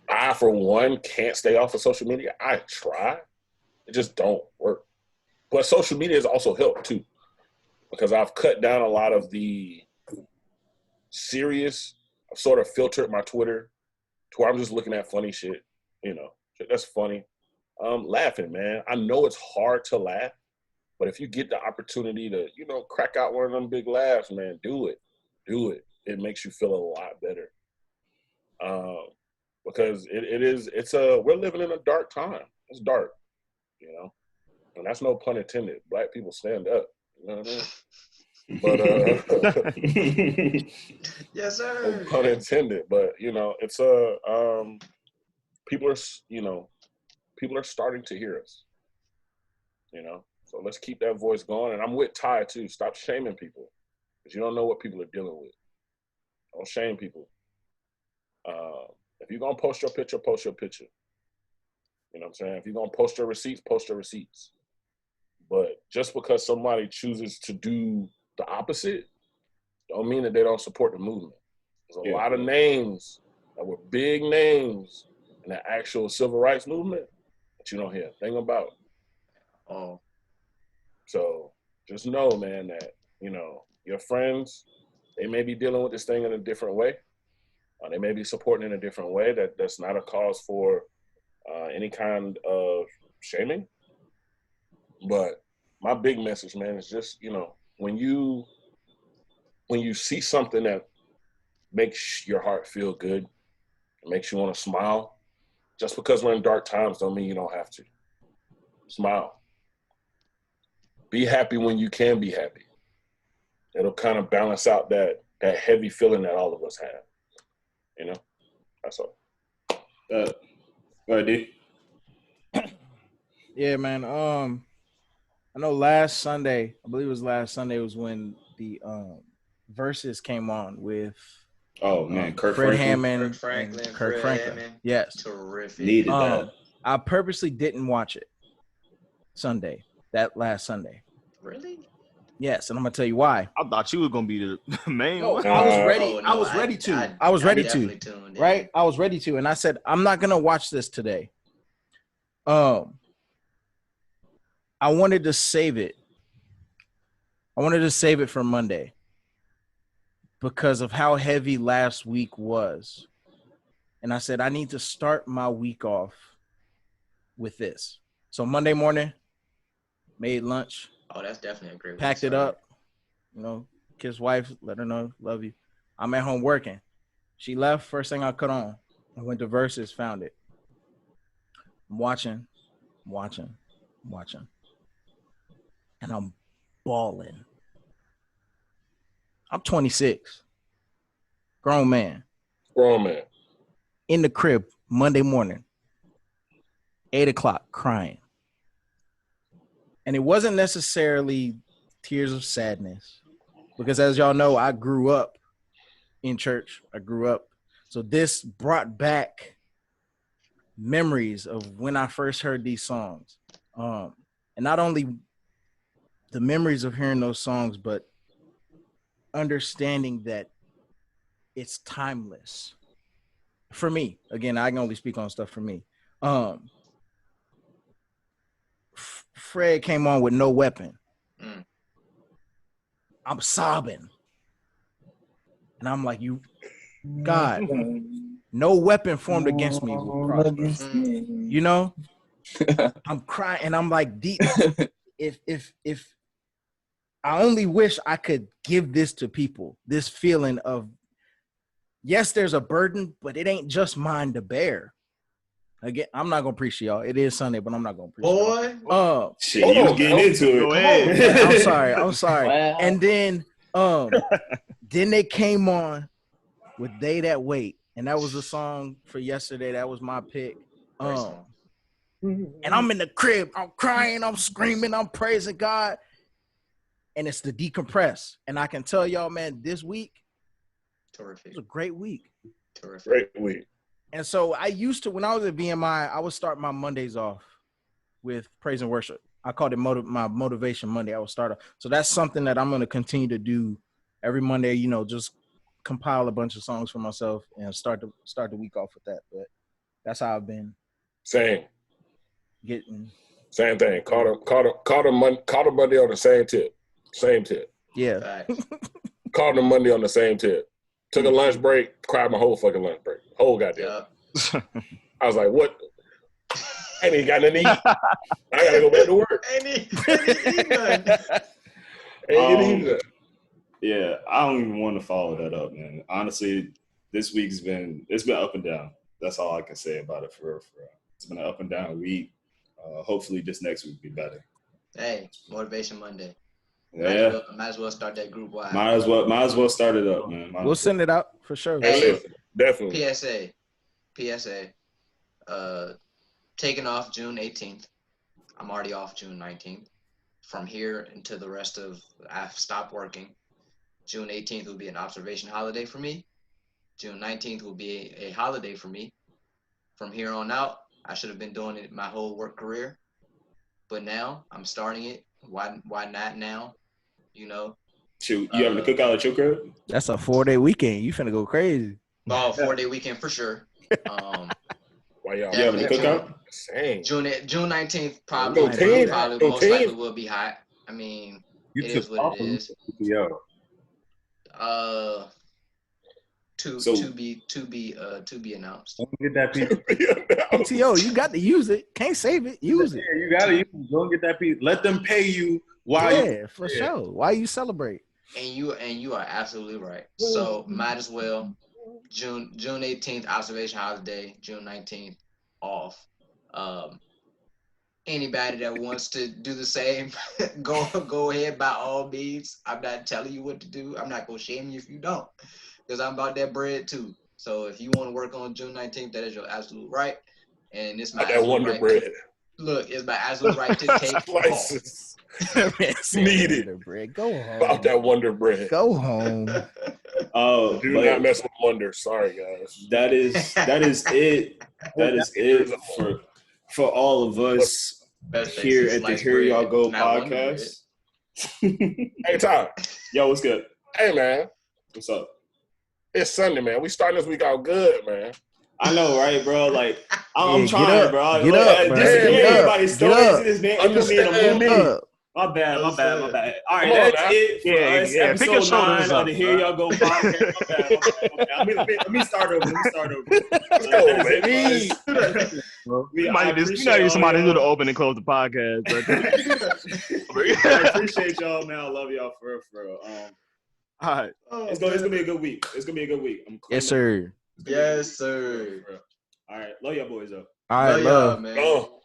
I, for one, can't stay off of social media. I try. It just don't work. But social media has also helped, too, because I've cut down a lot of the serious. I've sort of filtered my Twitter to where I'm just looking at funny shit, you know. Shit that's funny. Laughing, man. I know it's hard to laugh, but if you get the opportunity to, you know, crack out one of them big laughs, man, do it. Do it. It makes you feel a lot better. Because we're living in a dark time. It's dark, you know, and that's no pun intended. Black people stand up, you know what I mean? But yes, sir. No pun intended. But you know, it's people are starting to hear us. You know, so let's keep that voice going. And I'm with Ty too. Stop shaming people, because you don't know what people are dealing with. Don't shame people. If you're gonna post your picture, post your picture. You know what I'm saying? If you're gonna post your receipts, post your receipts. But just because somebody chooses to do the opposite, don't mean that they don't support the movement. There's a lot of names that were big names in the actual civil rights movement that you don't hear a thing about. Oh. So just know, man, that, you know, your friends, they may be dealing with this thing in a different way. They may be supporting in a different way. That's not a cause for any kind of shaming. But my big message, man, is just, you know, when you see something that makes your heart feel good, makes you want to smile, just because we're in dark times don't mean you don't have to. Smile. Be happy when you can be happy. It'll kind of balance out that heavy feeling that all of us have. You know? That's all. Go ahead, D. Yeah, man. I know last Sunday, I believe it was last Sunday, was when the Versus came on with Kirk Fred Franklin. Hammond, Fred Franklin. Hammond. Yes, Terrific. Needed that. I purposely didn't watch it that last Sunday. Really? Yes, and I'm gonna tell you why. I thought you were gonna be the main one. I was ready. Oh, no, I was ready to. I was ready to. Right? I was ready to, and I said, I'm not gonna watch this today. I wanted to save it. I wanted to save it for Monday because of how heavy last week was. And I said, I need to start my week off with this. So Monday morning, made lunch, Oh, that's definitely a great. Packed it up, you know, kissed wife, let her know, love you. I'm at home working. She left. First thing I cut on, I went to Versus, found it. I'm watching, and I'm balling. I'm 26, grown man. In the crib Monday morning, 8:00, crying. And it wasn't necessarily tears of sadness, because as y'all know, I grew up in church. So this brought back memories of when I first heard these songs. And not only the memories of hearing those songs, but understanding that it's timeless. For me, again, I can only speak on stuff for me. Fred came on with No Weapon. I'm sobbing. And I'm like, you, God, no weapon formed against me will prosper. You know? I'm crying and I'm like, deep. If I only wish I could give this to people, this feeling of, yes, there's a burden, but it ain't just mine to bear. Again, I'm not gonna preach to y'all. It is Sunday, but I'm not gonna preach. Boy, shit, you was getting into it. Go ahead. I'm sorry. Wow. And then they came on with They That Wait, and that was the song for yesterday. That was my pick. And I'm in the crib. I'm crying. I'm screaming. I'm praising God. And it's the decompress. And I can tell y'all, man, this week, terrific. It was a great week. Terrific. Great week. And so I used to, when I was at VMI, I would start my Mondays off with praise and worship. I called it my motivation Monday. I would start off. So that's something that I'm going to continue to do every Monday, you know, just compile a bunch of songs for myself and start the week off with that. But that's how I've been. Same thing. Caught him Monday on the same tip. Yeah. Called him Monday on the same tip. Took a lunch break, cried my whole fucking lunch break. Whole goddamn. Yeah. I was like, what? I ain't even got nothing to eat. I gotta go back to work. Ain't eat. Yeah, I don't even want to follow that up, man. Honestly, this week's been up and down. That's all I can say about it for real. It's been an up and down week. Hopefully this next week will be better. Hey, Motivation Monday. Yeah. Might as well start that group wide. Might as well start it up, man. We'll send it out for sure. Hey, definitely. PSA. Taking off June 18th. I'm already off June 19th. From here until the rest of, I've stopped working. June 18th will be an observation holiday for me. June 19th will be a holiday for me. From here on out, I should have been doing it my whole work career. But now I'm starting it. Why not now? You know? Shoot, you having to cook out at your crib? That's a 4-day weekend. You finna go crazy. Oh, 4-day weekend for sure. Why y'all you having to cook out? June 19th probably most likely will be hot. I mean, it is what it is. To be announced. Don't get that piece. PTO, you got to use it. Can't save it. Use it. Yeah, you gotta use it. Don't get that piece. Let them pay you while for sure. Why you celebrate? And you are absolutely right. So might as well. June 18th observation holiday. June 19th off. Anybody that wants to do the same, go ahead by all means. I'm not telling you what to do. I'm not gonna shame you if you don't, because I'm about that bread too. So if you want to work on June 19th, that is your absolute right. And it's my that Wonder Bread. Look, it's my absolute right to take license. Needed. Bread. Go home. About that Wonder Bread. Go home. Do not mess with Wonder. Sorry, guys. That is it. That is it for all of us here at the Here Y'all Go podcast. Hey, Ty. Yo, what's good? Hey, man. What's up? It's Sunday, man. We starting this week out good, man. I know, right, bro? Like, I'm trying, bro. Get up, just to hear everybody's stories. It put me in a mood. My bad. All right, Come on, that's now. it for us. Yeah, pick your Episode 9 shoulders of up, the Here Y'all Go podcast. My bad. Let me start over. Let's go, baby. We You need somebody to do the open and close the podcast. I appreciate y'all, man. I love y'all for real. All right. It's gonna be a good week. Yes, sir. Yes, sir. All right, love y'all boys though. All right, love. man. Oh.